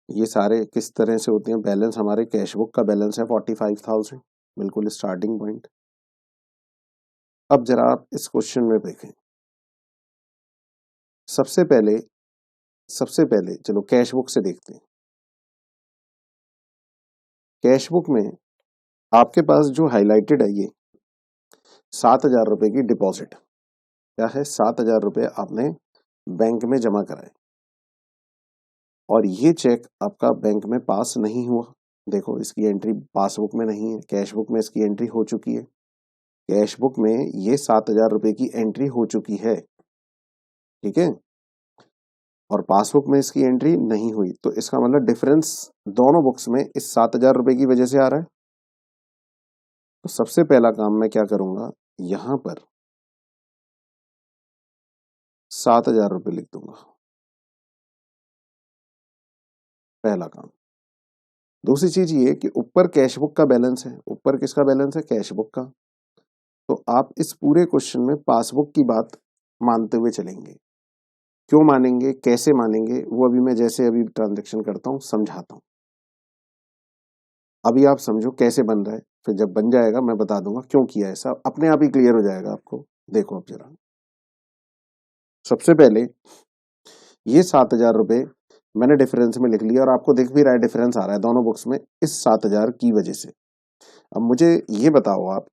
ये सारे किस तरह से होते हैं। बैलेंस हमारे कैश बुक का बैलेंस है 45,000, बिल्कुल स्टार्टिंग पॉइंट। अब जरा आप इस क्वेश्चन में देखें, सबसे पहले चलो कैश बुक से देखते हैं। कैश बुक में आपके पास जो हाईलाइटेड है ये 7,000 रुपए की डिपॉजिट, क्या है 7,000 रुपए आपने बैंक में जमा कराए और ये चेक आपका बैंक में पास नहीं हुआ। देखो इसकी एंट्री पासबुक में नहीं है, कैश बुक में इसकी एंट्री हो चुकी है। कैश बुक में ये 7,000 रुपए की एंट्री हो चुकी है, ठीक है, और पासबुक में इसकी एंट्री नहीं हुई, तो इसका मतलब डिफरेंस दोनों बुक्स में इस 7,000 रुपए की वजह से आ रहा है। तो सबसे पहला काम मैं क्या करूंगा, यहां पर 7,000 रुपए लिख दूंगा, पहला काम। दूसरी चीज ये कि ऊपर कैश बुक का बैलेंस है, ऊपर किसका बैलेंस है, कैश बुक का, तो आप इस पूरे क्वेश्चन में पासबुक की बात मानते हुए चलेंगे। क्यों मानेंगे, कैसे मानेंगे, वो अभी मैं जैसे अभी ट्रांजेक्शन करता हूँ समझाता हूँ। अभी आप समझो कैसे बन रहा है, फिर जब बन जाएगा मैं बता दूंगा क्यों किया ऐसा, अपने आप ही क्लियर हो जाएगा आपको। देखो अब जरा, सबसे पहले ये 7,000 रुपए मैंने डिफरेंस में लिख लिया और आपको दिख भी रहा है डिफरेंस आ रहा है दोनों बुक्स में इस 7,000 की वजह से। अब मुझे ये बताओ आप,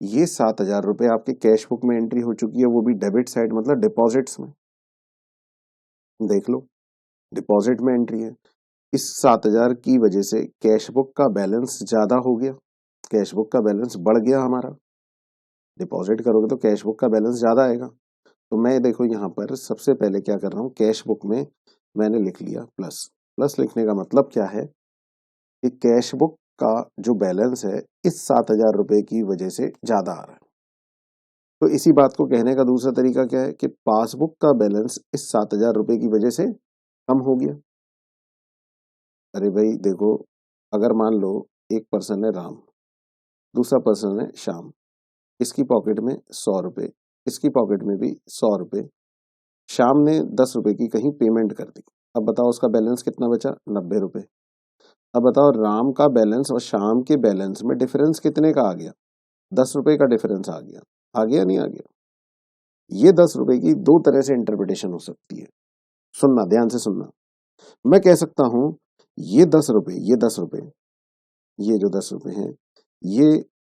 ये 7,000 रुपए आपके कैश बुक में एंट्री हो चुकी है, वो भी डेबिट साइड मतलब डिपॉजिट्स में, देख लो डिपॉजिट में एंट्री है। इस 7,000 की वजह से कैश बुक का बैलेंस ज्यादा हो गया, कैश बुक का बैलेंस बढ़ गया हमारा। डिपॉजिट करोगे तो कैश बुक का बैलेंस ज्यादा आएगा। तो मैं देखो यहाँ पर सबसे पहले क्या कर रहा हूँ, कैश बुक में मैंने लिख लिया प्लस। प्लस लिखने का मतलब क्या है कि कैश बुक का जो बैलेंस है इस 7,000 रुपए की वजह से ज्यादा आ रहा है। तो इसी बात को कहने का दूसरा तरीका क्या है कि पासबुक का बैलेंस इस 7,000 रुपए की वजह से कम हो गया। अरे भाई देखो, अगर मान लो एक पर्सन है राम, दूसरा पर्सन है श्याम। इसकी पॉकेट में 100 रुपए, इसकी पॉकेट में भी 100 रुपए। श्याम ने 10 रुपए की कहीं पेमेंट कर दी। अब बताओ उसका बैलेंस कितना बचा? 90 रुपए। अब बताओ राम का बैलेंस और श्याम के बैलेंस में डिफरेंस कितने का आ गया? 10 रुपए का डिफरेंस आ गया। आ गया नहीं आ गया? ये 10 रुपए की दो तरह से इंटरप्रिटेशन हो सकती है। सुनना, ध्यान से सुनना। मैं कह सकता हूं ये 10 रुपए, ये 10 रुपए, ये जो 10 रुपए हैं, ये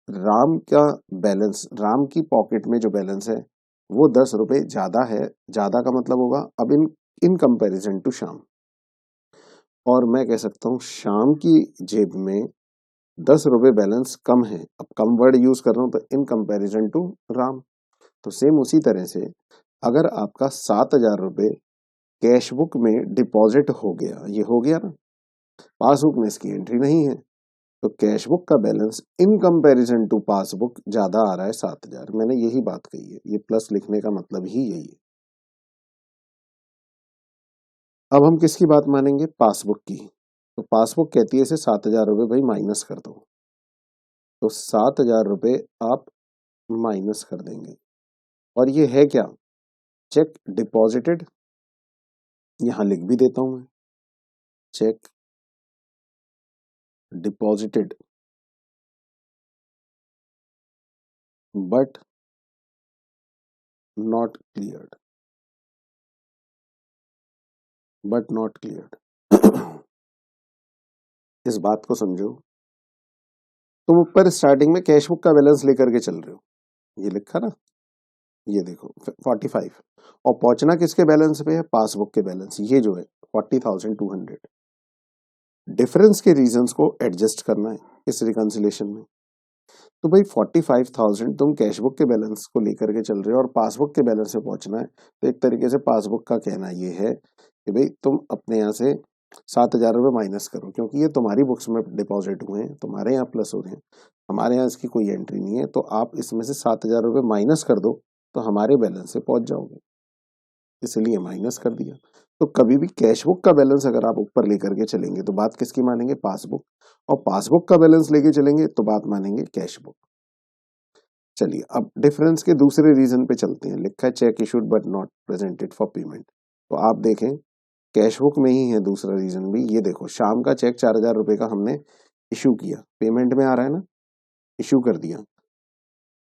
राम का बैलेंस, राम की पॉकेट में जो बैलेंस है वो 10 रुपए ज्यादा है। ज्यादा का मतलब होगा अब इन कंपैरिजन टू श्याम। और मैं कह सकता हूं श्याम की जेब में 10 रुपए बैलेंस कम है। अब कम वर्ड यूज कर रहा हूं तो इन कंपैरिजन टू राम। तो सेम उसी तरह से अगर आपका 7,000 रुपए कैश बुक में डिपॉजिट हो गया, ये हो गया ना, पासबुक में इसकी एंट्री नहीं है, तो कैश बुक का balance in comparison to passbook ज्यादा आ रहा है 7,000। मैंने यही बात कही है, ये प्लस लिखने का मतलब ही यही है। अब हम किसकी बात मानेंगे? पासबुक की। तो पासबुक कहती है इसे 7,000 रुपए भाई माइनस कर दो, तो 7,000 रुपए आप माइनस कर देंगे। और ये है क्या? Check deposited. यहां लिख भी देता हूं मैं, check deposited but not cleared, but not cleared. इस बात को समझो। तुम ऊपर स्टार्टिंग में कैश बुक का बैलेंस लेकर के चल रहे हो, ये लिखा ना, ये देखो 45, और पहुंचना किसके बैलेंस पे है? पासबुक के बैलेंस, ये जो है 40,200। डिफरेंस के रीजंस को एडजस्ट करना है इस रिकंसिलेशन में। तो भाई 45,000 तुम कैश बुक के बैलेंस को लेकर के चल रहे हो और पासबुक के बैलेंस पे पहुंचना है। तो एक तरीके से पासबुक का कहना ये है कि भाई तुम अपने यहाँ से 7,000 रुपये माइनस करो, क्योंकि ये तुम्हारी बुक्स में डिपॉजिट हुए हैं, तुम्हारे यहाँ प्लस हो रहे हैं, हमारे यहाँ इसकी कोई एंट्री नहीं है। तो आप इसमें से 7,000 रुपये माइनस कर दो तो हमारे बैलेंस से पहुंच जाओगे, इसलिए माइनस कर दिया। तो कभी भी कैश बुक का बैलेंस अगर आप ऊपर लेकर के चलेंगे तो बात किसकी मानेंगे? पासबुक। और पासबुक का बैलेंस लेके चलेंगे तो बात मानेंगे कैश बुक। चलिए अब डिफरेंस के दूसरे रीजन पे चलते हैं। लिखा है check issued but not presented for payment. तो आप देखें कैश बुक में ही है दूसरा रीजन भी। ये देखो शाम का चेक 4,000 रुपए का हमने इशू किया, पेमेंट में आ रहा है ना, इशू कर दिया,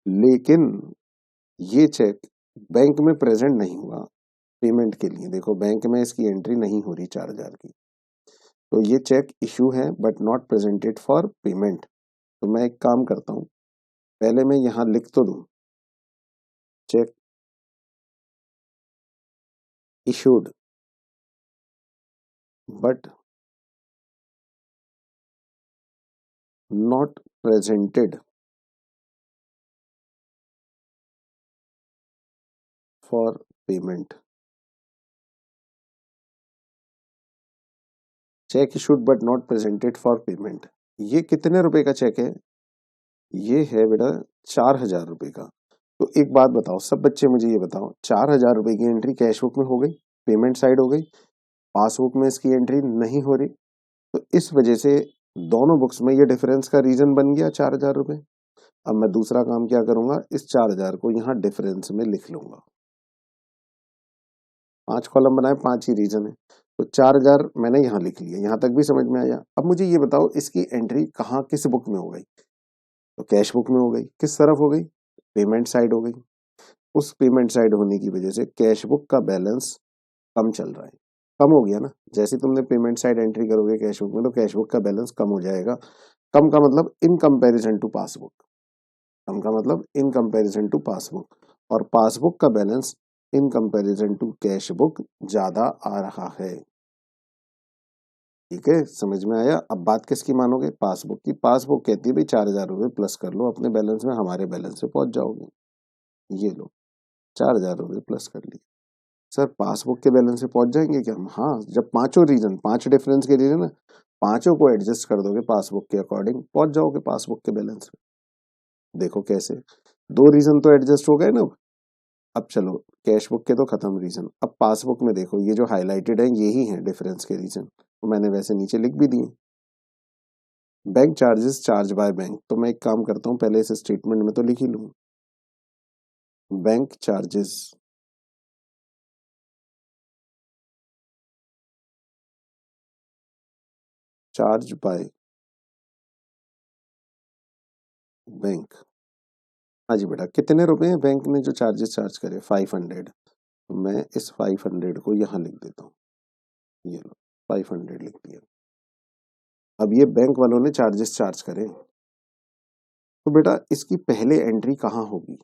लेकिन ये चेक बैंक में प्रेजेंट नहीं हुआ पेमेंट के लिए। देखो बैंक में इसकी एंट्री नहीं हो रही 4,000 की, तो ये चेक इशू है but not presented for payment. तो मैं एक काम करता हूं, पहले मैं यहां लिख तो दूं check issued but not presented for payment. Check issued but not presented for payment. ये कितने रुपए का चेक है? ये है बेटा 4,000 रुपए का। तो एक बात बताओ सब बच्चे, मुझे ये बताओ, 4,000 रुपए की एंट्री कैश बुक में हो गई, पेमेंट साइड हो गई, पासबुक में इसकी एंट्री नहीं हो रही। तो इस वजह से दोनों बुक्स में ये डिफरेंस का रीजन बन गया 4,000 रुपए। अब मैं दूसरा काम क्या करूंगा, इस 4,000 को यहाँ डिफरेंस में लिख लूंगा। 5 कॉलम बनाए, 5 ही रीजन है, तो 4,000 मैंने यहाँ लिख लिया। यहाँ तक भी समझ में आया? अब मुझे ये बताओ इसकी एंट्री कहाँ, किस बुक में हो गई? तो कैश बुक में हो गई। किस तरफ हो गई? पेमेंट साइड हो गई। उस पेमेंट साइड होने की वजह से कैश बुक का बैलेंस कम चल रहा है। कम हो गया ना, जैसे तुमने पेमेंट साइड एंट्री करोगे कैश बुक में तो कैश बुक का बैलेंस कम हो जाएगा। कम का मतलब इन कंपैरिजन टू पासबुक, कम का मतलब इन कंपैरिजन टू पासबुक, और पासबुक का balance in comparison to cash book ज्यादा आ रहा है। ठीक है, समझ में आया? अब बात किसकी मानोगे? पासबुक की। पासबुक कहती है भाई 4,000 रुपये प्लस कर लो अपने बैलेंस में, हमारे बैलेंस पे पहुंच जाओगे। ये लो 4,000 रुपये प्लस कर लिए। सर पासबुक के बैलेंस से पहुंच जाएंगे क्या हम? हाँ, जब पांचों रीजन, 5 डिफरेंस के रीजन है, पांचों को एडजस्ट कर दोगे पासबुक के अकॉर्डिंग, पहुंच जाओगे पासबुक के बैलेंस में। देखो कैसे, 2 रीजन तो एडजस्ट हो गए ना। अब चलो कैश बुक के तो खत्म रीजन, अब पासबुक में देखो ये जो हाईलाइटेड है यही है डिफरेंस के रीजन, तो मैंने वैसे नीचे लिख भी दिए। Bank charges charge by bank, तो मैं एक काम करता हूँ, पहले इस स्टेटमेंट में तो लिख ही लूँ, bank charges charge by bank. हाँ जी बेटा, कितने रुपए हैं बैंक ने जो चार्जेस चार्ज करे? 500। तो मैं इस 500 को यहाँ लिख देता हूँ, ये लो 500 लिख दिया। अब ये बैंक वालों ने चार्जेस चार्ज करे, तो बेटा इसकी पहले एंट्री कहाँ होगी?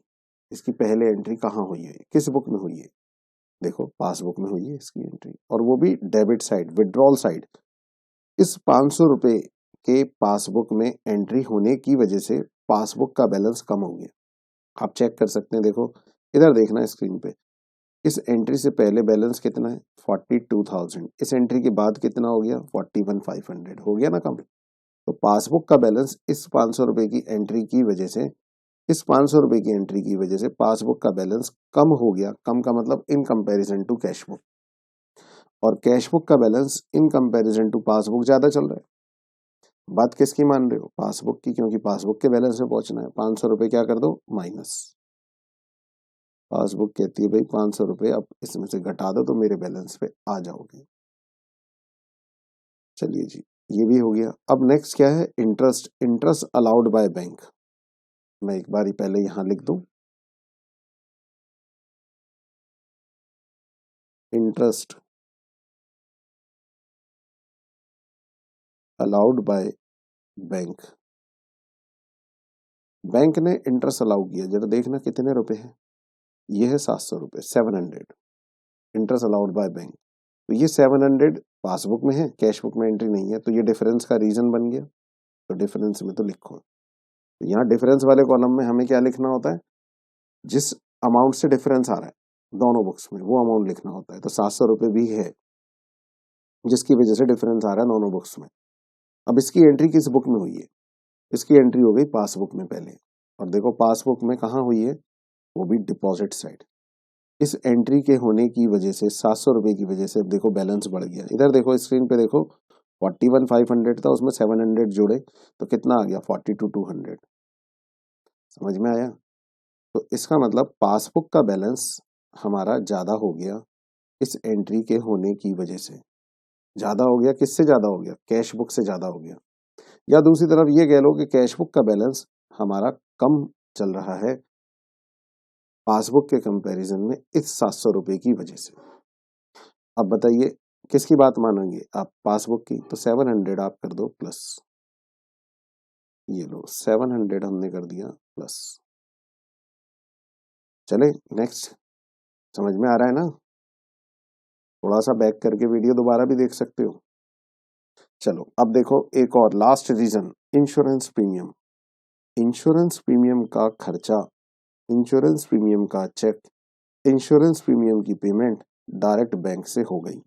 इसकी पहले एंट्री कहाँ हुई है, किस बुक में हुई है? देखो पासबुक में हुई है इसकी एंट्री, और वो भी डेबिट साइड, विड्रॉल साइड। इस 500 रुपए के पासबुक में एंट्री होने की वजह से पासबुक का बैलेंस कम हो गया। आप चेक कर सकते हैं, देखो इधर देखना स्क्रीन पे, इस एंट्री से पहले बैलेंस कितना है? 42,000। इस एंट्री के बाद कितना हो गया? 41,500 हो गया ना कम। तो पासबुक का बैलेंस इस 500 रुपए की एंट्री की वजह से, इस 500 रुपए की एंट्री की वजह से पासबुक का बैलेंस कम हो गया। कम का मतलब in comparison to cash book, और कैश बुक का balance in comparison to passbook ज्यादा चल रहा है। बात किसकी मान रहे हो? पासबुक की, क्योंकि पासबुक के बैलेंस में पहुंचना है। 500 रुपए क्या कर दो? माइनस। पासबुक कहती है भाई 500 रुपए अब इसमें से घटा दो तो मेरे बैलेंस पे आ जाओगे। चलिए जी, ये भी हो गया। अब नेक्स्ट क्या है? Interest. Interest allowed by bank. मैं एक बार ही पहले यहां लिख दूं, interest allowed by bank. Bank ने इंटरेस्ट अलाउ किया, जरा देखना कितने रुपए हैं। ये है 700 रुपए, 700 इंटरेस्ट अलाउड बाय बैंक। तो ये 700 पासबुक में है, कैश बुक में एंट्री नहीं है, तो ये डिफरेंस का रीजन बन गया। तो डिफरेंस में तो लिखो, तो यहाँ डिफरेंस वाले कॉलम में हमें क्या लिखना होता है? जिस अमाउंट से डिफरेंस आ रहा है दोनों बुक्स में, वो अमाउंट लिखना होता है। तो 700 रुपए भी है जिसकी वजह से डिफरेंस आ रहा है दोनों बुक्स में। अब इसकी एंट्री किस बुक में हुई है? इसकी एंट्री हो गई पासबुक में पहले, और देखो पासबुक में कहाँ हुई है? वो भी डिपॉजिट साइड। इस एंट्री के होने की वजह से 700 रुपए की वजह से देखो बैलेंस बढ़ गया। इधर देखो स्क्रीन पे देखो, 41,500 था, उसमें 700 जोड़े तो कितना आ गया? 42,200। समझ में आया? तो इसका मतलब पासबुक का बैलेंस हमारा ज्यादा हो गया इस एंट्री के होने की वजह से। ज्यादा हो गया, किससे ज्यादा हो गया? कैश बुक से ज्यादा हो गया। या दूसरी तरफ ये कह लो कि कैश बुक का बैलेंस हमारा कम चल रहा है पासबुक के कंपैरिजन में इस 700 रुपए की वजह से। अब बताइए किसकी बात मानेंगे आप? पासबुक की। तो 700 आप कर दो प्लस, ये लो 700 हमने कर दिया प्लस। चले नेक्स्ट। समझ में आ रहा है ना? थोड़ा सा बैक करके वीडियो दोबारा भी देख सकते हो। चलो अब देखो एक और last reason, insurance premium. Insurance premium का खर्चा, इंश्योरेंस प्रीमियम का चेक, इंश्योरेंस प्रीमियम की पेमेंट डायरेक्ट बैंक से हो गई।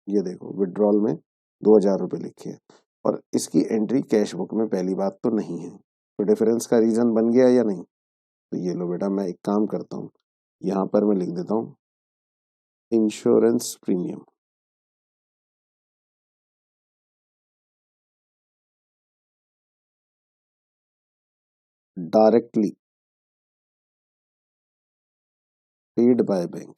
ये देखो विड्रॉल में 2,000 रुपए लिखे हैं, और इसकी एंट्री कैश बुक में पहली बात तो नहीं है। तो डिफरेंस का रीजन बन गया या नहीं? तो ये लो बेटा, मैं एक काम करता हूँ, यहाँ पर मैं लिख देता हूँ insurance premium directly paid by bank.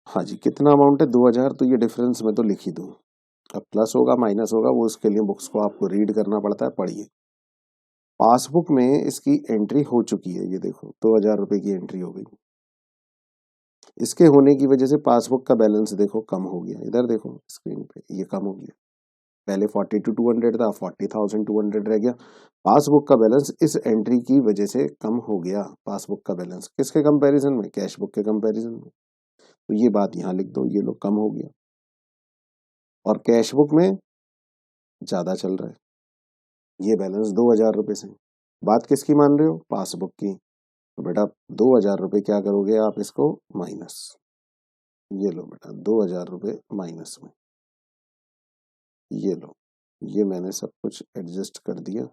हाँ जी, कितना अमाउंट है? 2,000। तो ये डिफरेंस में तो लिख ही दूँ। अब प्लस होगा माइनस होगा वो उसके लिए बुक्स को आपको रीड करना पड़ता है, पढ़िए। पासबुक में इसकी एंट्री हो चुकी है, ये देखो 2,000 रुपए की एंट्री हो गई। इसके होने की वजह से पासबुक का बैलेंस देखो कम हो गया। इधर देखो स्क्रीन पे, ये कम हो गया। पहले 42,200 था, 40,200 रह गया। पासबुक का बैलेंस इस एंट्री की वजह से कम हो गया। पासबुक का बैलेंस किसके कंपैरिजन में? कैश बुक के कंपैरिजन में। तो ये बात यहाँ लिख दो, ये लो कम हो गया, और कैश बुक में ज्यादा चल रहा है ये बैलेंस 2,000 रुपए से। बात किसकी मान रहे हो? पासबुक की। तो बेटा 2,000 रुपए क्या करोगे आप? इसको माइनस, ये लो बेटा 2,000 रुपए माइनस में, ये लो, ये मैंने सब कुछ एडजस्ट कर दिया।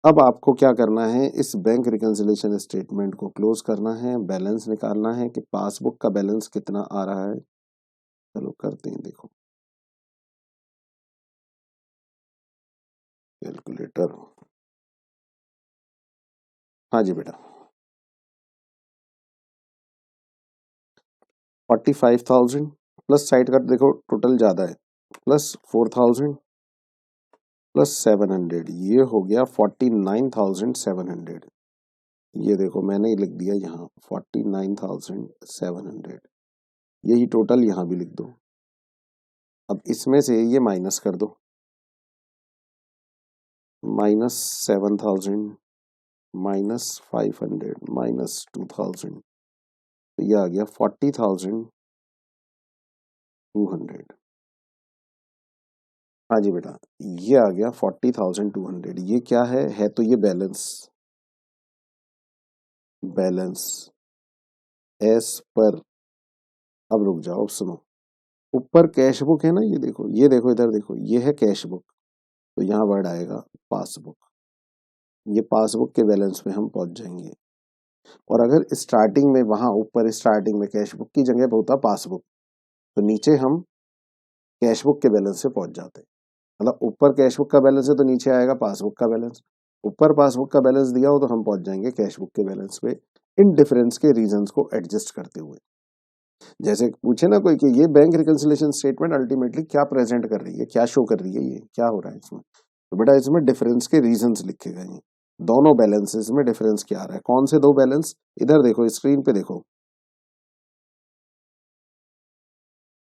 अब आपको क्या करना है, इस बैंक रिकंसिलिएशन स्टेटमेंट को क्लोज करना है, बैलेंस निकालना है कि पासबुक का बैलेंस कितना आ रहा है। चलो करते हैं, देखो कैलकुलेटर। हाँ जी बेटा, 45,000 प्लस साइड का देखो टोटल ज्यादा है, प्लस 4,000 प्लस 700, ये हो गया 49,700। ये देखो मैंने लिख दिया यहाँ 49,700, यही टोटल यहाँ भी लिख दो। अब इसमें से ये माइनस कर दो, -7,000 -500 -2,000, तो ये आ गया 40,200। हाँ जी बेटा, ये आ गया 40,200। ये क्या है तो ये बैलेंस, बैलेंस एस पर। अब रुक जाओ, अब सुनो, ऊपर कैश बुक है ना, ये देखो इधर देखो, ये है कैश बुक, तो यहाँ वर्ड आएगा पासबुक। ये पासबुक के बैलेंस पे हम पहुंच जाएंगे। और अगर स्टार्टिंग में वहां ऊपर स्टार्टिंग में कैश बुक की जगह पे होता पासबुक, तो नीचे हम कैश बुक के बैलेंस से पहुंच जाते। मतलब ऊपर कैश बुक का बैलेंस है तो नीचे आएगा पासबुक का बैलेंस, ऊपर पासबुक का बैलेंस दिया हो तो हम पहुंच जाएंगे कैश बुक के बैलेंस पे, इन डिफरेंस के रीजंस को एडजस्ट करते हुए। जैसे पूछे ना कोई कि ये बैंक रिकंसिलिएशन स्टेटमेंट अल्टीमेटली क्या प्रेजेंट कर रही है, क्या शो कर रही है, ये क्या हो रहा है इसमें, तो बेटा इसमें डिफरेंस के रीजंस लिखे गए हैं। दोनों बैलेंसेस में डिफरेंस क्या आ रहा है, कौन से दो बैलेंस, इधर देखो स्क्रीन पे देखो,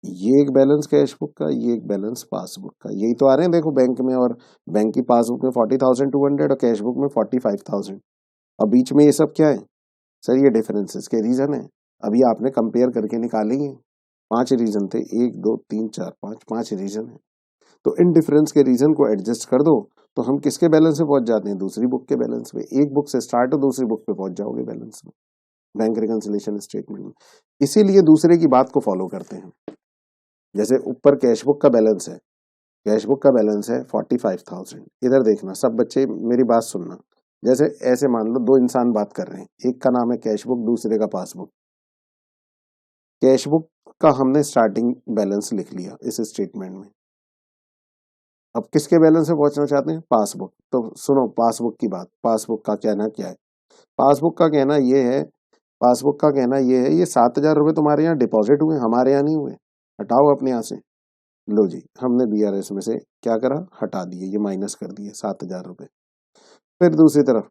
ये एक बैलेंस कैश बुक का, ये एक बैलेंस पासबुक का, यही तो आ रहे हैं देखो बैंक में, और बैंक की पासबुक में 40,200 और कैश बुक में 45,000। और बीच में ये सब क्या है सर, ये डिफरेंसेस के रीजन है। अभी आपने कंपेयर करके निकालेंगे, 5 रीजन थे, 1 2 3 4 5, 5 रीजन है। तो इन डिफरेंस के रीजन को एडजस्ट कर दो, तो हम किसके बैलेंस पे पहुंच जाते हैं, दूसरी बुक के बैलेंस पे। एक बुक से स्टार्ट हो, दूसरी बुक पे पहुंच जाओगे बैलेंस में, बैंक रिकंसिलिएशन स्टेटमेंट में। इसीलिए दूसरे की बात को फॉलो करते हैं। जैसे ऊपर कैश बुक का बैलेंस है, कैश बुक का बैलेंस है 45,000। इधर देखना सब बच्चे, मेरी बात सुनना। जैसे ऐसे मान लो दो इंसान बात कर रहे हैं, एक का नाम है कैश बुक, दूसरे का पासबुक। कैश बुक का हमने स्टार्टिंग बैलेंस लिख लिया इस स्टेटमेंट में। अब किसके बैलेंस में पहुंचना चाहते हैं, पासबुक। तो सुनो पासबुक की बात, पासबुक का कहना क्या है, पासबुक का कहना ये है, पासबुक का कहना ये है, ये 7,000 रुपए तुम्हारे यहाँ डिपॉजिट हुए, हमारे यहाँ नहीं हुए, हटाओ अपने यहाँ से। लो जी, हमने बीआरएस में से क्या करा, हटा दिए, ये माइनस कर दिए 7,000 रुपए। फिर दूसरी तरफ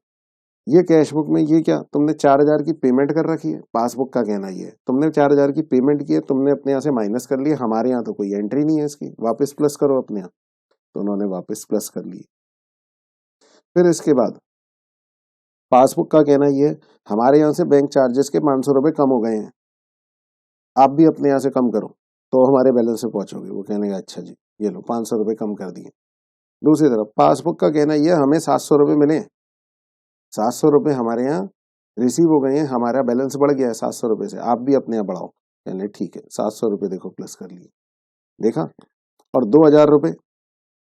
ये कैश बुक में ये क्या, तुमने 4,000 की पेमेंट कर रखी है, पासबुक का कहना ये है तुमने 4,000 की पेमेंट की है, तुमने अपने यहाँ से माइनस कर लिया, हमारे यहाँ तो कोई एंट्री नहीं है इसकी, वापस प्लस करो अपने यहाँ। तो उन्होंने वापस प्लस कर लिए। फिर इसके बाद पासबुक का कहना ये है, हमारे यहाँ से बैंक चार्जेस के 500 रुपए कम हो गए हैं, आप भी अपने यहाँ से कम करो तो हमारे बैलेंस में पहुंचोगे। वो कहने का अच्छा जी, ये लो 500 रुपए कम कर दिए। दूसरी तरफ पासबुक का कहना ये, हमें 700 रुपए मिले, 700 रुपए हमारे यहाँ रिसीव हो गए हैं, हमारा बैलेंस बढ़ गया है 700 रुपए से, आप भी अपने यहाँ बढ़ाओ। कहने ठीक है, 700 रुपए देखो प्लस कर लिए, देखा। और 2,000 रुपए,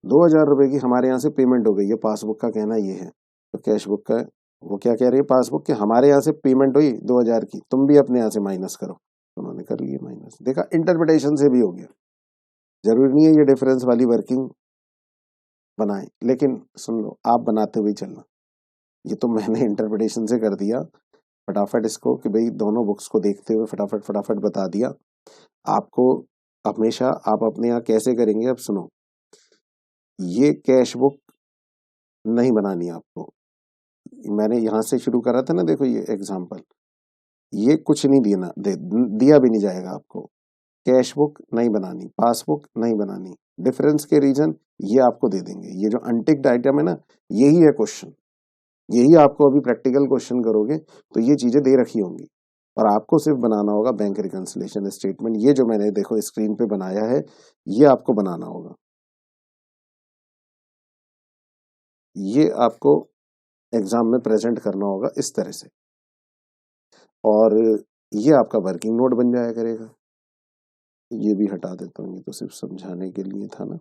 2,000 रुपए की हमारे यहाँ से पेमेंट हो गई है, पासबुक का कहना ये है। तो कैश बुक का वो क्या कह रही है, पासबुक के हमारे यहाँ से पेमेंट हुई 2,000 की, तुम भी अपने यहाँ से माइनस करो। तो उन्होंने कर लिए माइनस, देखा इंटरप्रिटेशन से भी हो गया। जरूरी नहीं है ये डिफरेंस वाली वर्किंग बनाए, लेकिन सुन लो आप बनाते हुए चलना। ये तो मैंने इंटरप्रिटेशन से कर दिया फटाफट इसको, कि भाई दोनों बुक्स को देखते हुए फटाफट फटाफट बता दिया आपको। हमेशा आप अपने यहाँ कैसे करेंगे, अब सुनो, ये कैश बुक नहीं बनानी आपको। मैंने यहाँ से शुरू करा था ना, देखो ये एग्जाम्पल, ये कुछ नहीं दिया भी नहीं जाएगा आपको। कैश बुक नहीं बनानी, पासबुक नहीं बनानी, डिफरेंस के रीजन ये आपको दे देंगे। ये जो अनटिक्ड आइटम है ना, यही है क्वेश्चन, यही आपको अभी प्रैक्टिकल क्वेश्चन करोगे तो ये चीजें दे रखी होंगी, और आपको सिर्फ बनाना होगा बैंक रिकंसिलिएशन स्टेटमेंट। ये जो मैंने देखो स्क्रीन पे बनाया है, ये आपको बनाना होगा, ये आपको एग्जाम में प्रेजेंट करना होगा इस तरह से, और ये आपका वर्किंग नोट बन जाया करेगा। ये भी हटा देता हूँ, ये तो सिर्फ समझाने के लिए था ना।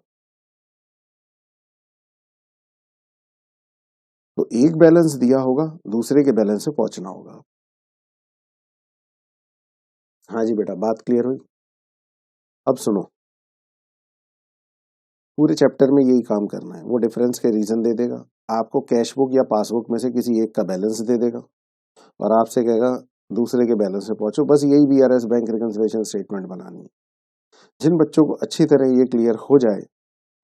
तो एक बैलेंस दिया होगा, दूसरे के बैलेंस से पहुंचना होगा। हाँ जी बेटा, बात क्लियर हुई? अब सुनो, पूरे चैप्टर में यही काम करना है। वो डिफरेंस के रीजन दे देगा, आपको कैश बुक या पासबुक में से किसी एक का बैलेंस दे देगा और आपसे कहेगा दूसरे के बैलेंस से पहुंचो। बस यही बीआरएस बैंक रिकंसिलिएशन स्टेटमेंट बनानी है। जिन बच्चों को अच्छी तरह ये क्लियर हो जाए,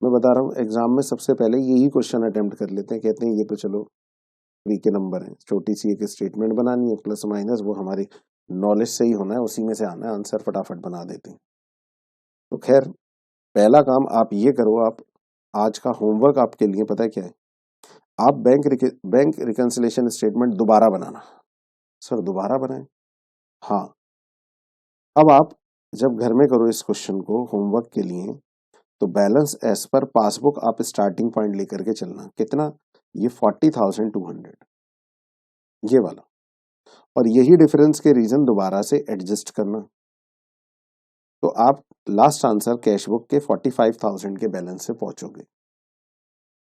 मैं बता रहा हूँ एग्जाम में सबसे पहले यही क्वेश्चन अटेम्प्ट कर लेते हैं। कहते हैं ये तो चलो फ्री के नंबर है, छोटी सी एक स्टेटमेंट बनानी है, प्लस माइनस वो हमारी नॉलेज से ही होना है, उसी में से आना है, आंसर फटाफट बना देते हैं। तो खैर, पहला काम आप ये करो, आप आज का होमवर्क आपके लिए पता है क्या है? आप बैंक रिकंसिलिएशन स्टेटमेंट दोबारा बनाना। सर दोबारा बनाए? हाँ। अब आप जब घर में करो इस क्वेश्चन को होमवर्क के लिए, तो बैलेंस एज पर पासबुक आप स्टार्टिंग पॉइंट लेकर के चलना। कितना? ये 40,200, ये वाला। और यही डिफरेंस के रीजन दोबारा से एडजस्ट करना। तो आप लास्ट आंसर कैश बुक के 45,000 के बैलेंस से पहुंचोगे।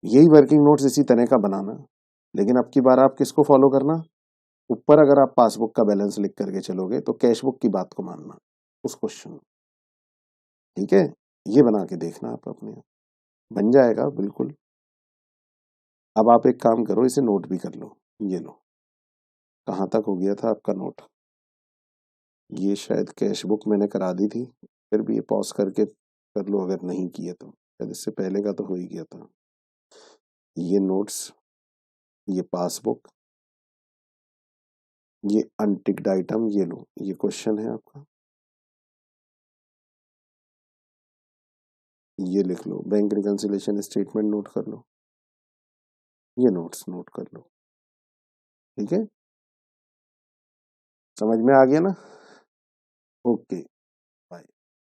यही वर्किंग नोट्स इसी तरह का बनाना, लेकिन अब की बार आप किसको फॉलो करना? ऊपर अगर आप पासबुक का बैलेंस लिख करके चलोगे तो कैश बुक की बात को मानना उस क्वेश्चन में। ठीक है, ये बना के देखना आप अपने, बन जाएगा बिल्कुल। अब आप एक काम करो, इसे नोट भी कर लो। ये लो, कहाँ तक हो गया था आपका नोट? ये शायद कैश बुक मैंने करा दी थी, फिर भी ये पॉज करके कर लो अगर नहीं किए तो, शायद इससे पहले का तो हो ही गया था। ये नोट्स, ये पासबुक, ये अनटिक्ड आइटम, ये लो, ये क्वेश्चन है आपका। ये लिख लो, बैंक रिकंसिलिएशन स्टेटमेंट नोट कर लो, ये नोट्स नोट कर लो। ठीक है, समझ में आ गया ना? ओके।